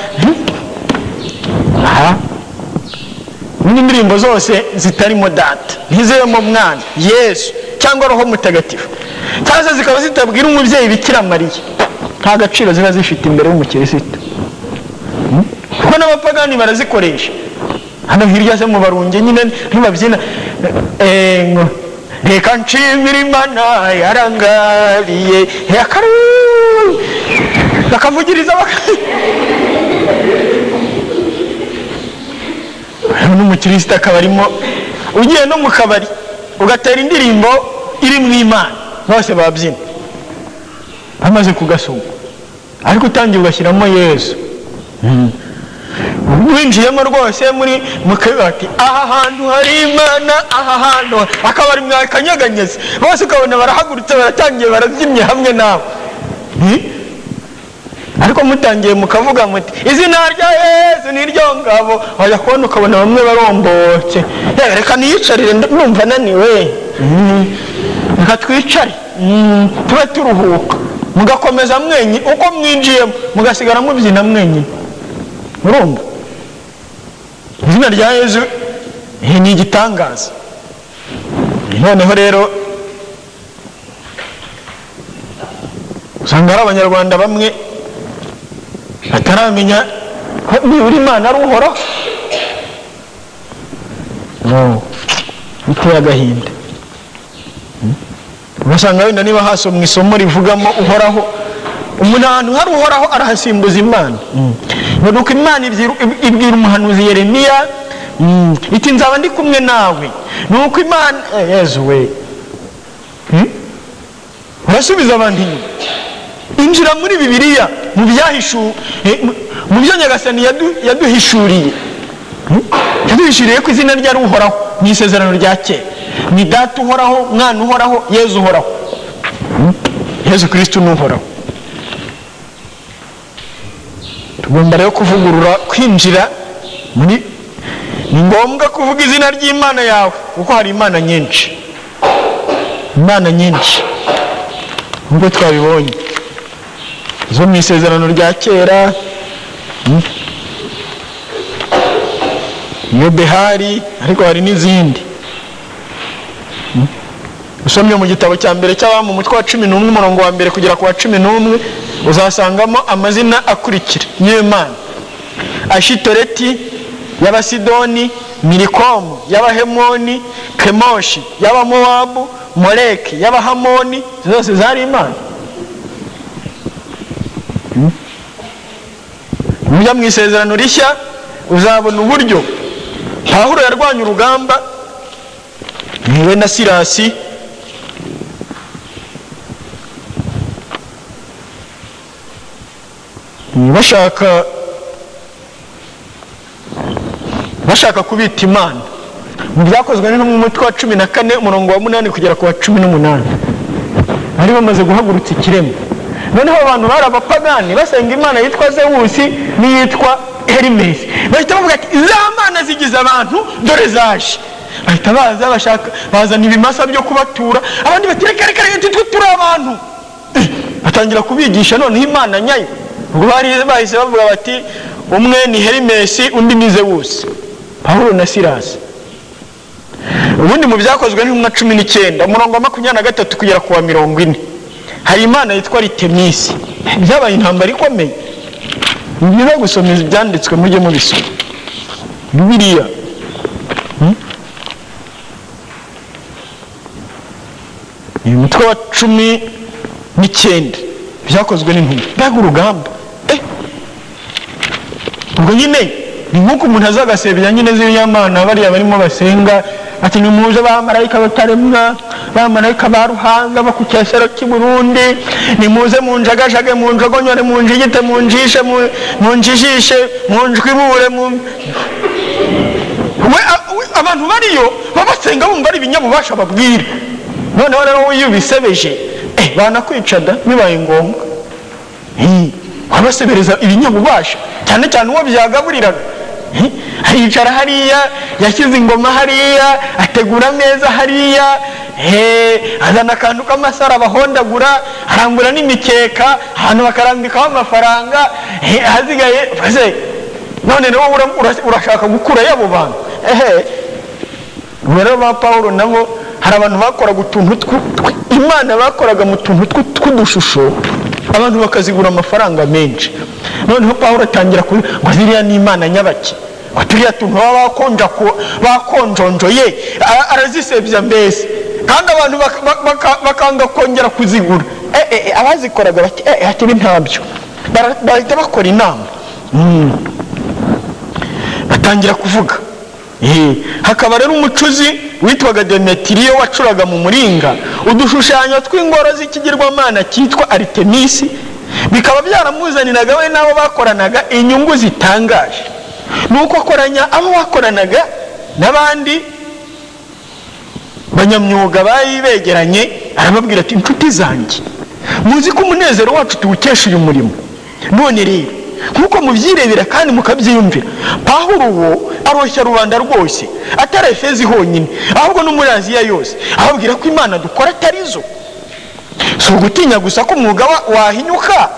Speaker 1: N'indirimbo zose zitarimo Data, ntizirimo Mwana, Yesu cyangwa Roho Mutagatifu, cyangwa zikaba zitabwira umubyeyi Bikira Mariya, nta gaciro ziba zifite imbere y'umukirisitu. Kuko n'abapagani barazikoresha. Hano hirya se mu Barunge nyine ntibabyina ngo reka nshimire Imana yarangabiye, bakavugiriza n'umukirisitu akaba arimo. Ugiye no mu kabari ugatera indirimbo iri mu Imana, bose babyina bamaze kugasoma, ariko utangiye ugashyiramo Yesu. Winjiyemo rwose muri mukabati, aha hantu hari Imana, aha hantu akabari mwakanyeganyeze, bose ukabona barahagurutse baratangiye barabyimye hamwe nawe. Ariko mutangiye mukavuga muti izina rya Yesu ni ryo ngabo, wajya kubona ukabona bamwe barombotse. Reka niyicarire numva naniwe, reka twicare tube turuhuka, mugakomeza mwenye uko mwinjiyemo mugasigara mubyina mwenye. Urumva izina rya Yesu ni igitangaza. Noneho rero usanga ari abanyarwanda bamwe bataramenya nibura imana ari uhoraho. biteye agahinda. ugasanga wenda niba hasomwe isomo rivugamo uhoraho, umuntu ahantu hari uhoraho arahasimbuza imana. nuko imana ibwira umuhanuzi Yeremiya iti nzaba ndi kumwe nawe. nuko imana Yezu we urasubiza abandi inyuma. injira muri Bibiliya mu byo Nyagasani yaduhishuriye. yaduhishuriye ko izina rye ari uhoraho mu isezerano rya kera. ni data uhoraho, mwana uhoraho, Yezu uhoraho. Yezu Kristo ni uhoraho. tugomba rero kuvugurura kwinjira muri, ni ngombwa kuvuga izina ry'Imana yawe kuko hari imana nyinshi, imana nyinshi nk'uko twabibonye zo mu isezerano rya kera. iyo Behari, ariko hari n'izindi. usomye mu gitabo cya mbere cy'Abami umutwe wa 11 umurongo wa mbere kugera ku wa 11 uzasangamo amazina akurikira y'iyo Mana: Ashitoreti y'Abasidoni, Milikomu y'Abahemoni, Kemoshi y'Abamowabu, Moleki y'Abahamoni. zose zari imana. Mujya mu isezerano rishya uzabona uburyo Pawulo yarwanya urugamba niwe na Silasi, bashaka kubita imana. mu byakozwe no mu mutwe wa 14 umurongo wa 8 kugera ku wa 18 bari bamaze guhagurutsa ikirema. noneho abantu bari abapagani basenga imana yitwa Zewusi n'iyitwa Herimesi. bahita bavuga ati za mana zigize abantu dore zaje. bahita bazana ibimasa byo kubatura. abandi bati reka twe turi abantu. batangira kubigisha noneho imana nyayo. ubwo bahise bavuga bati umwe ni Herimesi, undi ni Zewusi. Pawulo na Silasi. ubundi mu byakozwe n'intumwa 19 umurongo wa 23 kugera ku wa 40 hari imana yitwa Aritemisi. byabaye intambara ikomeye. ni byiza gusoma ibyanditswe mujye mubisoma Bibiliya. ni umutwe wa 19 byakozwe n'intumwa. mbega urugamba. ubwo nyine ni nk'uko umuntu azagasebya nyine z'iyamana bariya barimo basenga ati nimuze bamarayika bataremwa, bamarayika ba Ruhanga bakukesero cy'i Burundi, nimuze munjagajage, munjogonyore, munjigite, munjishe, munjijishe, munjwibure. abantu bariyo babasenga bumva ari ibinyabubasha babwira. noneho rero iyo bisebeje banakwica da bibaye ngombwa. wabasebereza ibinyabubasha cyane cyane uwo byagaburiraga. aricara hariya, yashyize ingoma hariya, ategura ameza hariya, azana akantu k'amasara bahondagura, arangura n'imikeka, ahantu bakarambikaho amafaranga, hazigaye none rero urashaka gukura y'abo bantu. rero ba Pawulo nabo hari abantu bakoraga utuntu imana bakoraga mu tuntu tw'udushusho, abantu bakazigura amafaranga menshi. noneho Pawulo atangira ngo ziriya ni imana nyabaki, turiya tuntu baba bakonjonjoye arazisebya mbese, kandi abantu bakanga kongera kuzigura. abazikoraga bati ntabyo, bahita bakora inama, batangira kuvuga. hakaba rero umucuzi witwaga Demetiriyo wacuraga mu muringa udushushanyo tw'ingoro z'ikigirwamana cyitwa Aritemisi. bikaba byaramuzaniraga we n'abo bakoranaga inyungu zitangaje. nuko akoranya abo bakoranaga n'abandi banyamyuga bari begeranye, arababwira ati inshuti zanjye, muzi ko umunezero wacu tuwukesha uyu murimo. none rero nkuko mubyirebera kandi mukabyiyumvira, Pawulo uwo aroshya rubanda rwose, atari Efezi honyine ahubwo no muri Aziya yose, ababwira ko imana dukora atari zo. si ugutinya gusa ko umwuga wahinyuka,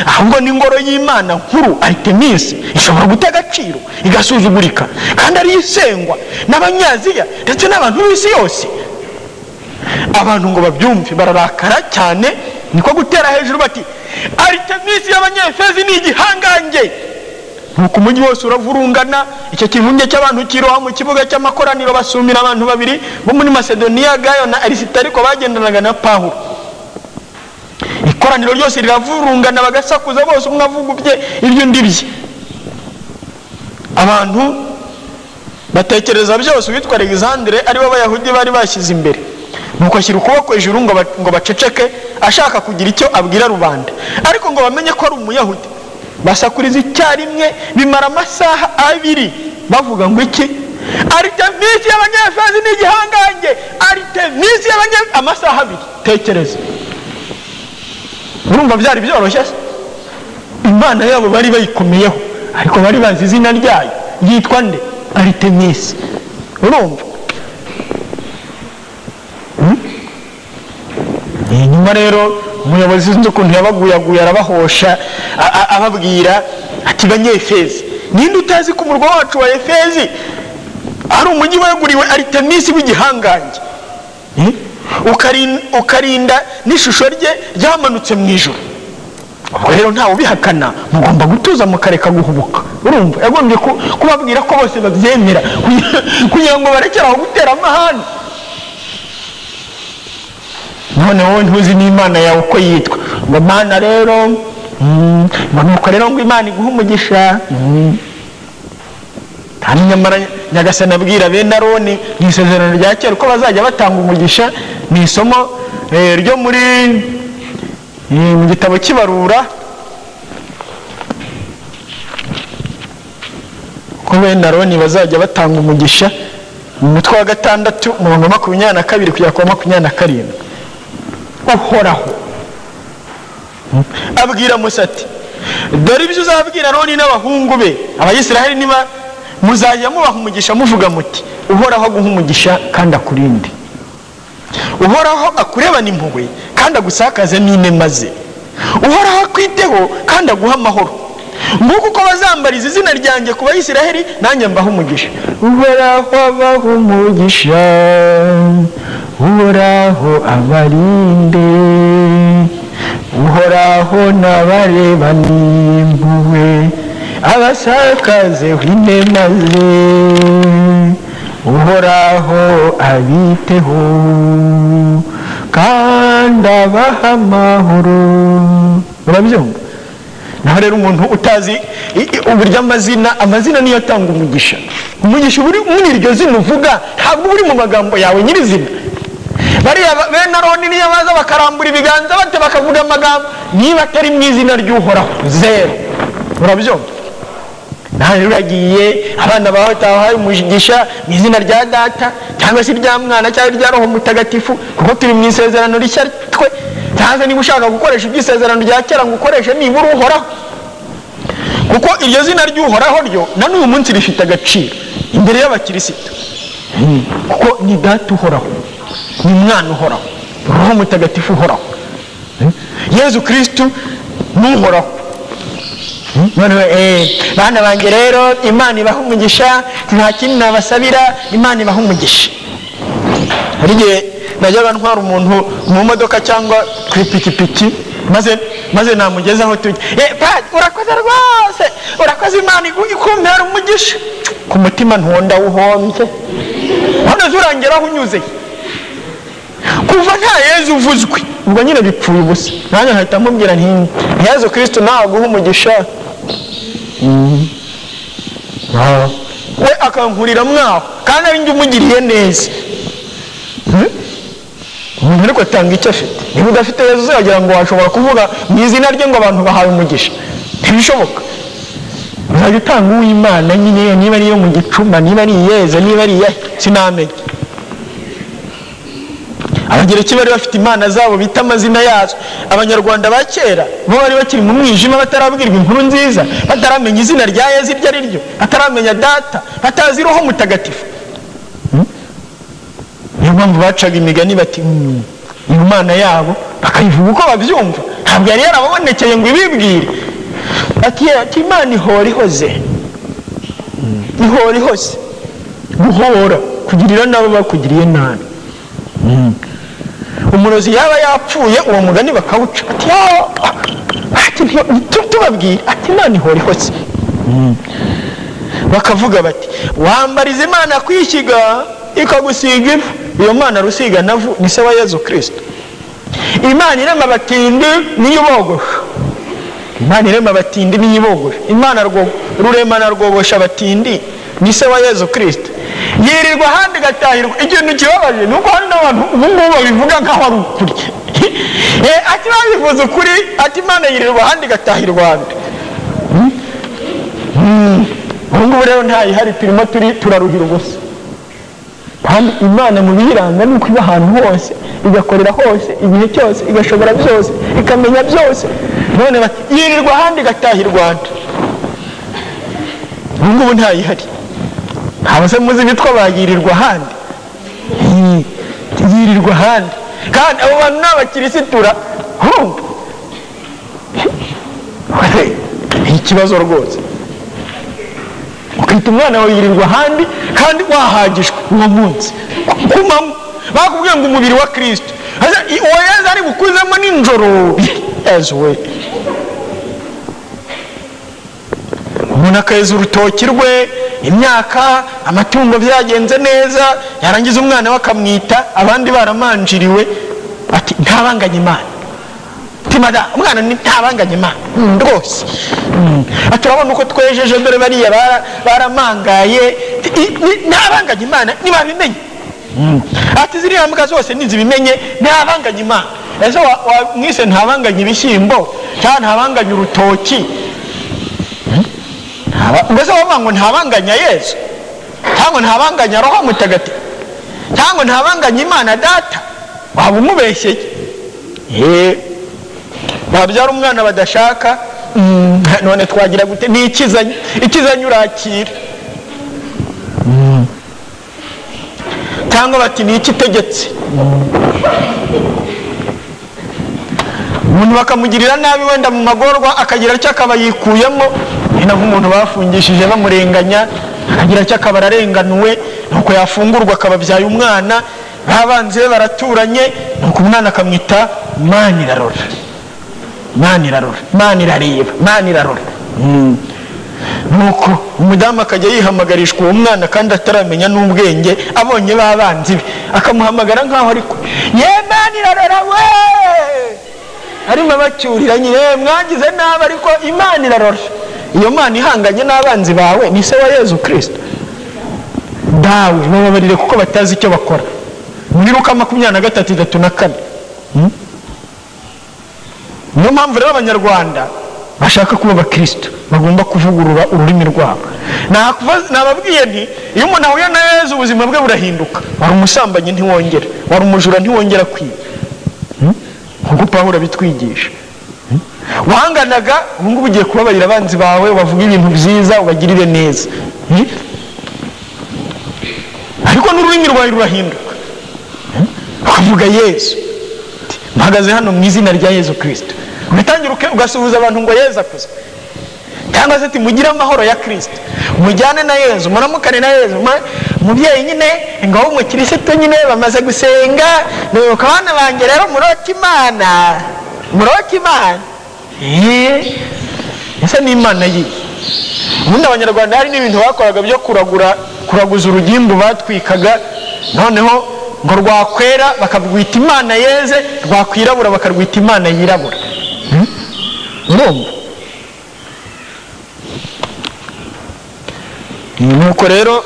Speaker 1: ahubwo n'ingoro y'imana nkuru Aritemisi ishobora guta agaciro igasuzugurika, kandi ariyo isengwa n'Abanyaziya ndetse n'abantu b'isi yose. abantu ngo babyumve bararakara cyane, niko gutera hejuru bati Aritemisi y'Abanyefezi ni igihangange. Nuko umujyi wose uravurungana, icyo kivunge cy'abantu kiroha mu kibuga cy'amakoraniro basumira abantu babiri bo muri Masedoniya, Gayo na Arisitariko bagendanaga na Pawulo. Ikoraniro ryose riravurungana bagasakuza bose, umwe avuga ibye ibyo ndibye. Abantu batekereza byose witwa Alexandre ari bo Abayahudi bari bashyize imbere. Nuko ashyira ukuboko hejuru ngo baceceke, ashaka kugira icyo abwira rubanda, ariko ngo bamenye ko ari Umuyahudi. Basakuriza icyarimwe, bimara amasaha 2 bavuga ngo iki? Aritemisi y'Abanyefezi ni igihangange. Aritemisi y'Abanyefezi, amasaha 2. Tekereza, urumva byari byoroshye? Imana yabo bari bayikomeyeho, ariko bari bazi izina ryayo yitwa nde? Aritemisi. Urumva? Nyuma rero umuyobozi sinzi ukuntu yabaguyaguye, arabahosha ababwira ati, Banyefezi, ninde utazi ko umurwa wacu wa Efezi ari umujyi weguriwe Aritemisi w'igihangange, ukarinda n'ishusho rye ryamanutse mu ijuru? Ubwo rero ntawe ubihakana, mugomba gutuza mukareka guhubuka. Urumva, yagombye kubabwira ko bose babyemera kugira ngo barekeraho gutera amahane. None wowe ntuzi n'Imana yawe uko yitwa, ngo Mana rero nuko rero ngo Imana iguha umugisha. Kandi nyamara Nyagasani abwira bene Aroni mu Isezerano rya Kera ko bazajya batanga umugisha. Ni isomo ryo muri mu gitabo cy'Ibarura, ko bene Aroni bazajya batanga umugisha mu mutwe wa 6 umurongo 22 kugera ku 27. Uhoraho abwira Musa ati, dore ibyo uzabwira Aroni n'abahungu be Abayisiraheli, niba muzajya mubaha umugisha muvuga muti, Uhoraho aguha umugisha kandi akurinde. Uhoraho akurebana impuhwe kandi agusakaze n'inema ze. Uhoraho akwiteho kandi aguha amahoro. Nguko uko bazambariza izina ryanjye ku Bayisiraheli, nanjye mbaha umugisha. Uhoraho abaha umugisha, Uhoraho abarinde, Uhoraho nabareba n'impuhwe, abasakazeho inema ze. Uhoraho abiteho kandi abaha amahoro. Urabyumva? Naho rero umuntu utazi uburyo amazina niyo atanga umugisha. Umugisha uri muri iryo zina uvuga, ntabwo uri mu magambo yawe nyirizina. Bariya bene Aroni niyo baza bakarambura ibiganza bate bakavuga amagambo, niba atari mu izina ry'Uhoraho, zero. Urabyumva? Nawe uragiye abana bawe tahaye umugisha mu izina rya Data cyangwa se rya Mwana cyangwa rya Roho Mutagatifu, kuko turi mu Isezerano rishya twe. Cyangwa niba ushaka gukoresha iby'Isezerano rya Kera ngo ukoreshe nibura Uhoraho, kuko iryo zina ry'Uhoraho ryo na n'uyu munsi rifite agaciro imbere y'Abakirisitu, kuko ni Data uhoraho, ni Mwana uhoraho, Roho Mutagatifu uhoraho, Yezu Kristu n'uhoraho. Bana banjye rero, Imana ibaha umugisha, nta kindi nabasabira, Imana ibaha umugisha. Hari igihe najyaga ntwara umuntu mu modoka cyangwa ku ipikipiki, maze namugezaho tujya, urakoze rwose, urakoze, Imana ikumpera umugisha. Ku mutima ntondawuhombye, hano zurangeraho unyuze. Kuva nta Yezu uvuzwe, ubwo nyine bipfuye ubusa. Nanjye nkahita mubwira nti, Yezu Kristo nawe aguha umugisha. We akankurira mwaho kandi ari njye umugiriye neza. Umuntu ariko atanga icyo afite. Niba udafite Yezu uzagira ngo washobora kuvuga mu izina rye ngo abantu bahawe umugisha, ntibishoboka. Uzajya utanga uw'Imana nyine, niba ariyo mu gicuma, niba ari Yezu, niba ari iyahe sinamenye. Abagereki bari bafite imana zabo bita amazina yazo. Abanyarwanda ba kera bo bari bakiri mu mwijima, batarabwirwa inkuru nziza, bataramenya izina rya Yezu iryo ari ryo, bataramenya Data, batazi Roho Mutagatifu. Niyo mpamvu bacaga imigani bati Imana yabo bakayivuga uko babyumva, ntabwo yari yarababonekeye ngo ibibwire. Ati Imana ihora ihoze, ihora ihoze, guhora, kugirira nabo bakugiriye nabi. Umurozi yaba yapfuye uwo mugani bakawuca, ati tubabwira ati Imana ihora ihose. Bakavuga bati wambariza Imana kwishyiga ikagusiga ivu. Iyo Mana rusiga navu ni se wa Yezu Kristo. Imana irema abatindi niyo ibogosha. Imana irema abatindi niyo ibogosha. Imana rurema na rwogosha abatindi ni se wa Yezu Kristo. Yirirwa ahandi gatahirwa. Ikintu kibabaje nuko hari n'abantu ubu babivuga nkaho ari ukuri. Ati babivuze ukuri, ati Imana yirirwa ahandi gatahirwa ahandi. Ubu rero ntayihari, turimo turaruhira ubusa. Kandi Imana mu biyiranga ni uko iba ahantu hose, igakorera hose, igihe cyose, igashobora byose, ikamenya byose. None bati yirirwa ahandi gatahirwa ahandi. Ubu ntayihari. Abase muzi bitwa bagirirwa ahandi. Yirirwa ahandi. Kandi abo bantu n'abakirisitura ikibazo rwose. Ukita umwana wawe yirirwa ahandi kandi wahagijwe uwo munsi. Kumamo bakubwiye ngo umubiri wa Kristo uwo Yezu ari bukuzemo ninjoro. Yezu we, umuntu akeza urutoki rwe, imyaka, amatungo byagenze neza, yarangiza umwana we akamwita, abandi baramanjiriwe, ati ntabanganye Imana. Timada umwana ntabanganye Imana rwose. Turabona uko twejeje, dore bariya baramangaye, ntabanganye Imana nibabimenye. Ati ziriya mbwa zose nizibimenye ntabanganye Imana. Ese mwise ntabanganye ibishyimbo cyangwa ntabanganye urutoki? Mbese wavuga ngo ntabanganya Yesu, cyangwa ntabanganya Roho Mutagatifu, cyangwa ntabanganya Imana Data? Waba umubeshyeye. Babyara umwana badashaka, none twagira gute? Ni ikizanye urakira. Cyangwa bati ni ikitegetse. Umuntu bakamugirira nabi wenda mu magorwa, akagira icyo akaba yikuyemo, ni nako umuntu bafungishije bamurenganya, akagira icyo akaba ararenganuwe, nuko yafungurwa akababyaye umwana, babanze be baraturanye, nuko umwana akamwita Imana irarora, Imana irarora, Imana irareba, Imana irarora. Nuko umudamu akajya yihamagarishwa uwo mwana kandi ataramenya n'ubwenge, abonye babanzi be akamuhamagara nkaho ariko Imana irarora we, arimo abacyurira nyine mwagize nabi ariko Imana irarora. Iyo Mana ihanganye n'abanzi bawe ni se wa Yezu Kristo. Dawe bababarire kuko batazi icyo bakora. Muri Luka 23:34. Niyo mpamvu rero Abanyarwanda bashaka kuba abakristo bagomba kuvugurura ururimi rwabo. Nababwiye nti iyo umuntu ahuye na Yezu ubuzima bwe burahinduka. Wari umusambanyi ntiwongera, wari umujura ntiwongera kwiba. Nk'uko Pawulo bitwigisha. Wahanganaga ubu ngubu ugiye kubabarira abanzi bawe, bavuga ibintu byiza, ubagirire neza. Ariko n'ururimi rwawe rurahinduka. Ukavuga Yesu, mpagaze hano mu izina rya Yezu Kristo. Ugatangira ugasuhuza abantu ngo Yezu akuze. Cyangwa se mugire amahoro ya Kristo, mujyane na Yezu, muramukane na Yezu. Umubyeyi nyine ngo w'umukirisitu nyine bamaze gusenga, nuko abana banjye rero muroke Imana, muroke Imana. Ese ni Imana yiye? Ubundi Abanyarwanda hari n'ibintu bakoraga byo kuraguza urugimbu batwikaga, noneho ngo rwakwera bakarwita Imana yeze, rwakwirabura bakarwita Imana yirabura. Urumva? Nuko rero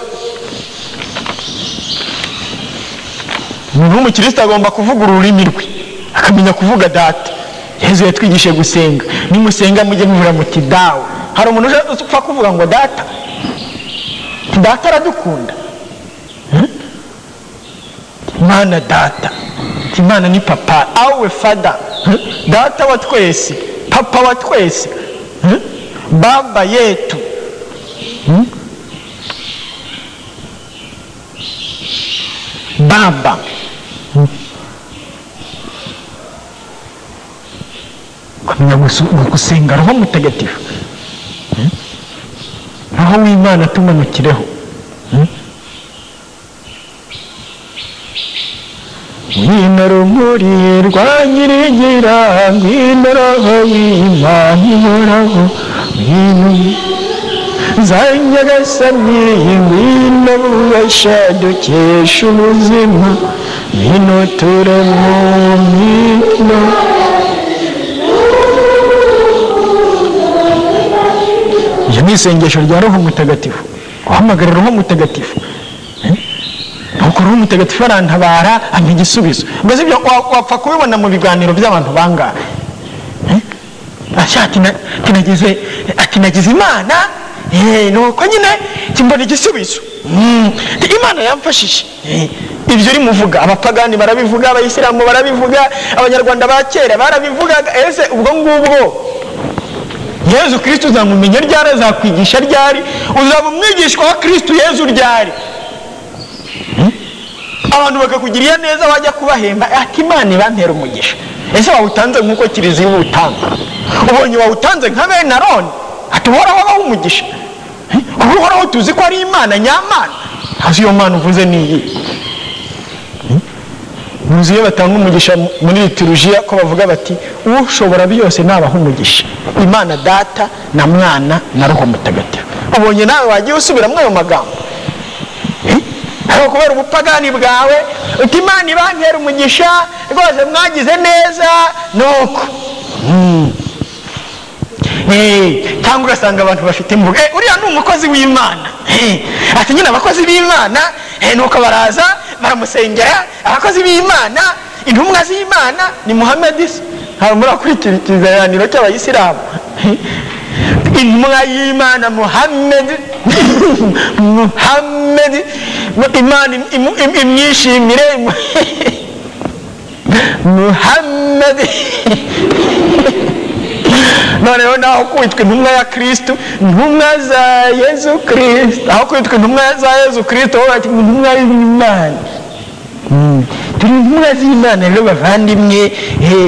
Speaker 1: umuntu w'umukristo agomba kuvuga ururimi rwe, akamenya kuvuga Data. Yezu yatwigishe gusenga, nimusenga mujye muvuga muti Dawe. Hari umuntu upfa kuvuga ngo Data? Data aradukunda. Imana Data, Imana ni Papa, awe Father, Data wa twese, Papa wa twese, Baba yetu. Baba. Kumenya gusenga Roho Mutagatifu, Roho w'Imana tumanukireho. ngwino rumuri rwa nyirigira, ngwino roho w'Imana ihoraho, ngwino za Nyagasani, ngwino bubasha dukesha ubuzima, ngwino turemo, ngwino. Iyo ni isengesho rya Roho Mutagatifu, guhamagarira Roho Mutagatifu. Nuko Roho Mutagatifu arantabara ampa igisubizo. Mbese ibyo wapfa kubibona mu biganiro by'abantu bangahe? Nagize Imana, nuko nyine kimbona igisubizo. Imana yamfashije. Ibyo uri muvuga, abapagani barabivuga, abayisilamu barabivuga, abanyarwanda ba kera barabivugaga. Ese ubwo ngubwo Yezu Kristo uzamumenya ryari, azakwigisha ryari? Uzaba umwigishwa wa Kristo Yezu ryari? Abantu bakakugiriye neza wajya kubahemba ati Imana ibantera umugisha. Ese wawutanze nk'uko Kiliziya ubutanga? Ubonye wawutanze nka bene Aroni, ati uhoraho abaho umugisha. Uhoraho tuzi ko ari Imana nyamana. Hasi iyo Mana uvuze ni iyi. Muzi iyo batanga umugisha muri liturujia ko bavuga bati ushobora byose nabaho umugisha, Imana Data na Mwana na Roho Mutagatifu. Ubonye nawe wagiye usubiramo ayo magambo? Aho kubera ubupagani bwawe uti Imana ibantera umugisha rwose mwagize neza nuko. Cyangwa ugasanga abantu bafite imvugo, uriya ni umukozi w'Imana. Ati nyine abakozi b'Imana nuko baraza baramusengera, abakozi b'Imana, intumwa z'Imana ni Muhammad. Hari murakurikira ikiganiro cy'abayisilamu, intumwa y'Imana Muhammad, Imana imwishimire Muhammad. Noneho naho kwitwa intumwa ya Kristo, intumwa za Yezu Kristo, aho kwitwa intumwa za Yezu Kristo aho bati intumwa y'Imana. Turi intumwa z'Imana rero bavandimwe,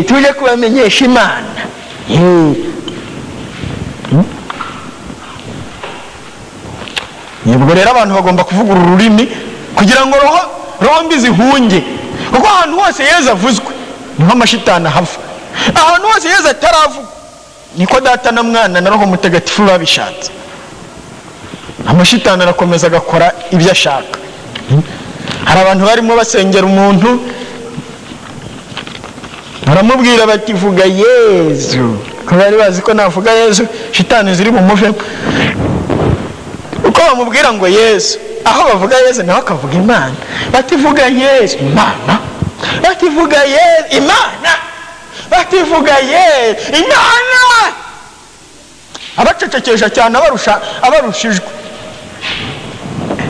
Speaker 1: tuje kubamenyesha Imana. Yebwo rero abantu bagomba kuvuga uru rurimi kugira ngo roho mbi zihunge, kuko ahantu hose Yezu avuzwe niho amashitani ahava. Ahantu hose Yezu ataravuga niko Data na Mwana na Roho Mutagatifu babishatse. Amashitani arakomeza agakora ibyo ashaka. Hari abantu barimo basengera umuntu, baramubwira bati vuga Yezu, ko bari bazi ko navuga Yezu shitani ziri bumuve. Uko bamubwira ngo Yezu, aho bavuga Yezu naho akavuga Imana. Bati vuga Yezu Imana, bati vuga Yezu Imana, bati vuga Yezu Imana. Abacecekesha cyane abarushijwe.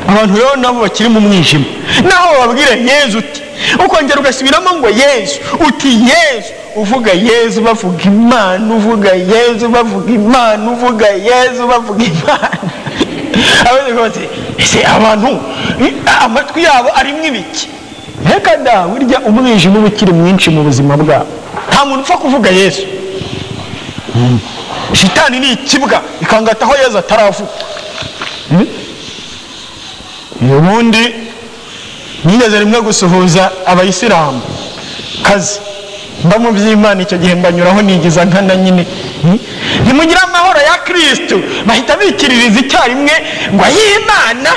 Speaker 1: Abantu rero nabo bakiri mu mwijima, naho babwire Yezu uti, ukongera ugasubiramo ngo Yezu uti Yezu, uvuga Yezu bavuga Imana, uvuga Yezu bavuga Imana, uvuga Yezu bavuga Imana. Ese abantu amatwi yabo arimwe ibiki? Reka da, burya umwijima uba ukiri mwinshi mu buzima bwabo, nta muntu upfa kuvuga Yezu. Shitani ni ikibwa ikangataho Yezu ataravuga. Ubundi nigeze rimwe gusuhuza abayisilamu kazi, mba mu by'Imana icyo gihe mbanyuraho nigiza nkana nyine, ntimugira amahoro ya Kristo, bahita bikiririza icyarimwe ngo ay'Imana.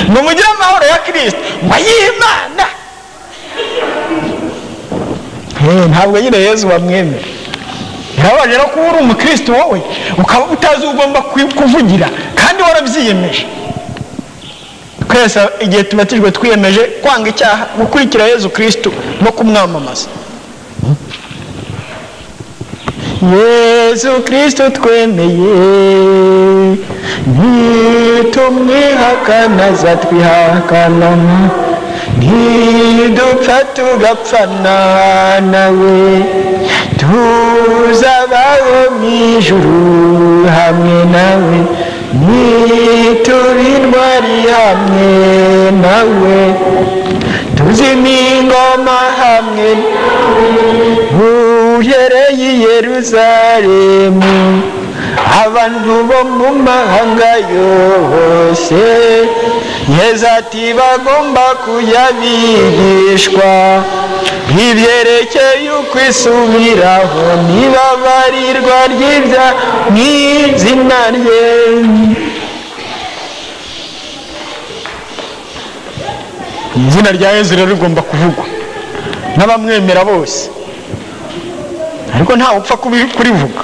Speaker 1: ngo mugire amahoro ya Kristo ngo ay'Imana. Ntabwo nyine Yezu bamwemera. Birabaje no kuba uri umukristo wowe ukaba utazi ugomba kuvugira kandi warabyiyemeje. Twese igihe tubatijwe twiyemeje kwanga icyaha, gukurikira Yezu Kristo no kumwamamaza. Yezu Kristo twemeye, nitumwihakana zatwihakana, nidupfa tugapfana nawe, tuzabaho mw'ijuru hamwe nawe, nitubintwari hamwe nawe, tuzima ingoma hamwe uhereye i Yeruzalemu, abantu bo mu mahanga yose Yesu ati bagomba kujya bigishwa ibyerekeye ukwisubiraho n'ibabarirwa ry'ibyaha mu izina rye. Izina rya Yesu rero rigomba kuvugwa n'abamwemera bose, ariko ntawe upfa kurivuga.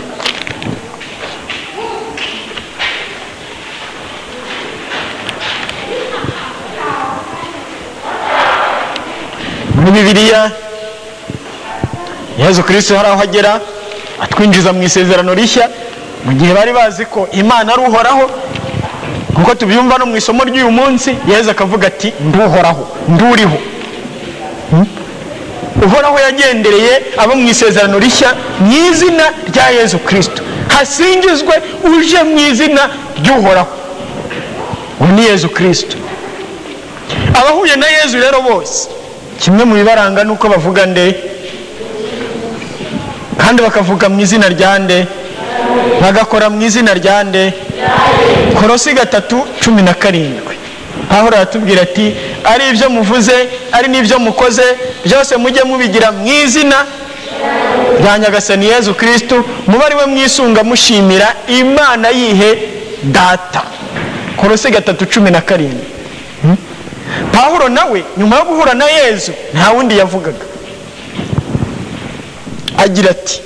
Speaker 1: Muri Bibiliya Yesu Kristo hari aho agera atwinjiza mu isezerano rishya, mu gihe bari bazi ko Imana ari uhoraho, nkuko tubyumva no mu isomo ry'uyu munsi. Yesu akavuga ati nduhoraho, nduriho. Uhoraho yagendereye abo mu isezerano rishya mu izina rya Yesu Kristo. Hasingizwe uje mu izina ry'uhoraho, uwo ni Yesu Kristo. Abahuye na Yesu rero bose, kimwe mu bibaranga nuko bavuga nde, kandi bakavuga mu izina rya nde, bagakora mu izina rya nde. Kolosi 3:17 aho aratubwira ati ari ibyo muvuze ari n'ibyo mukoze byose mujye mubigira mu izina rya Nyagasani Yesu Kristo, mube ari we mwisunga mushimira Imana yihe Data. Kolosi 3:17. Pawulo nawe nyuma yo guhura na Yesu nta wundi yavugaga, agira ati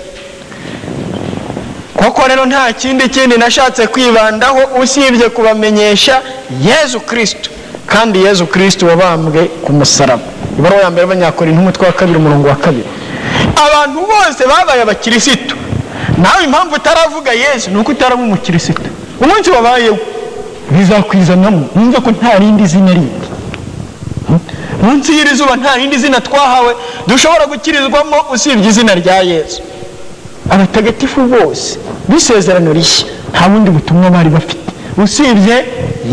Speaker 1: koko rero nta kindi nashatse kwibandaho usibye kubamenyesha Yesu Kristo, kandi Yesu Kristo wabambwe ku musaraba. Ibaruwa ya mbere y'Abanyakorinto 2:2. Abantu bose babaye abakirisitu. Nawe impamvu utaravuga Yesu nuko utaraba umukirisitu. Umunsi wabayeho bizakwizanamo numva ko nta rindi zina rindi. Munsi y'iri zuba nta rindi zina twahawe dushobora gukirizwamo usibye izina rya Yesu. Abatagatifu bose bisezerano rishya nta bundi butumwa bari bafite usibye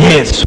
Speaker 1: Yesu.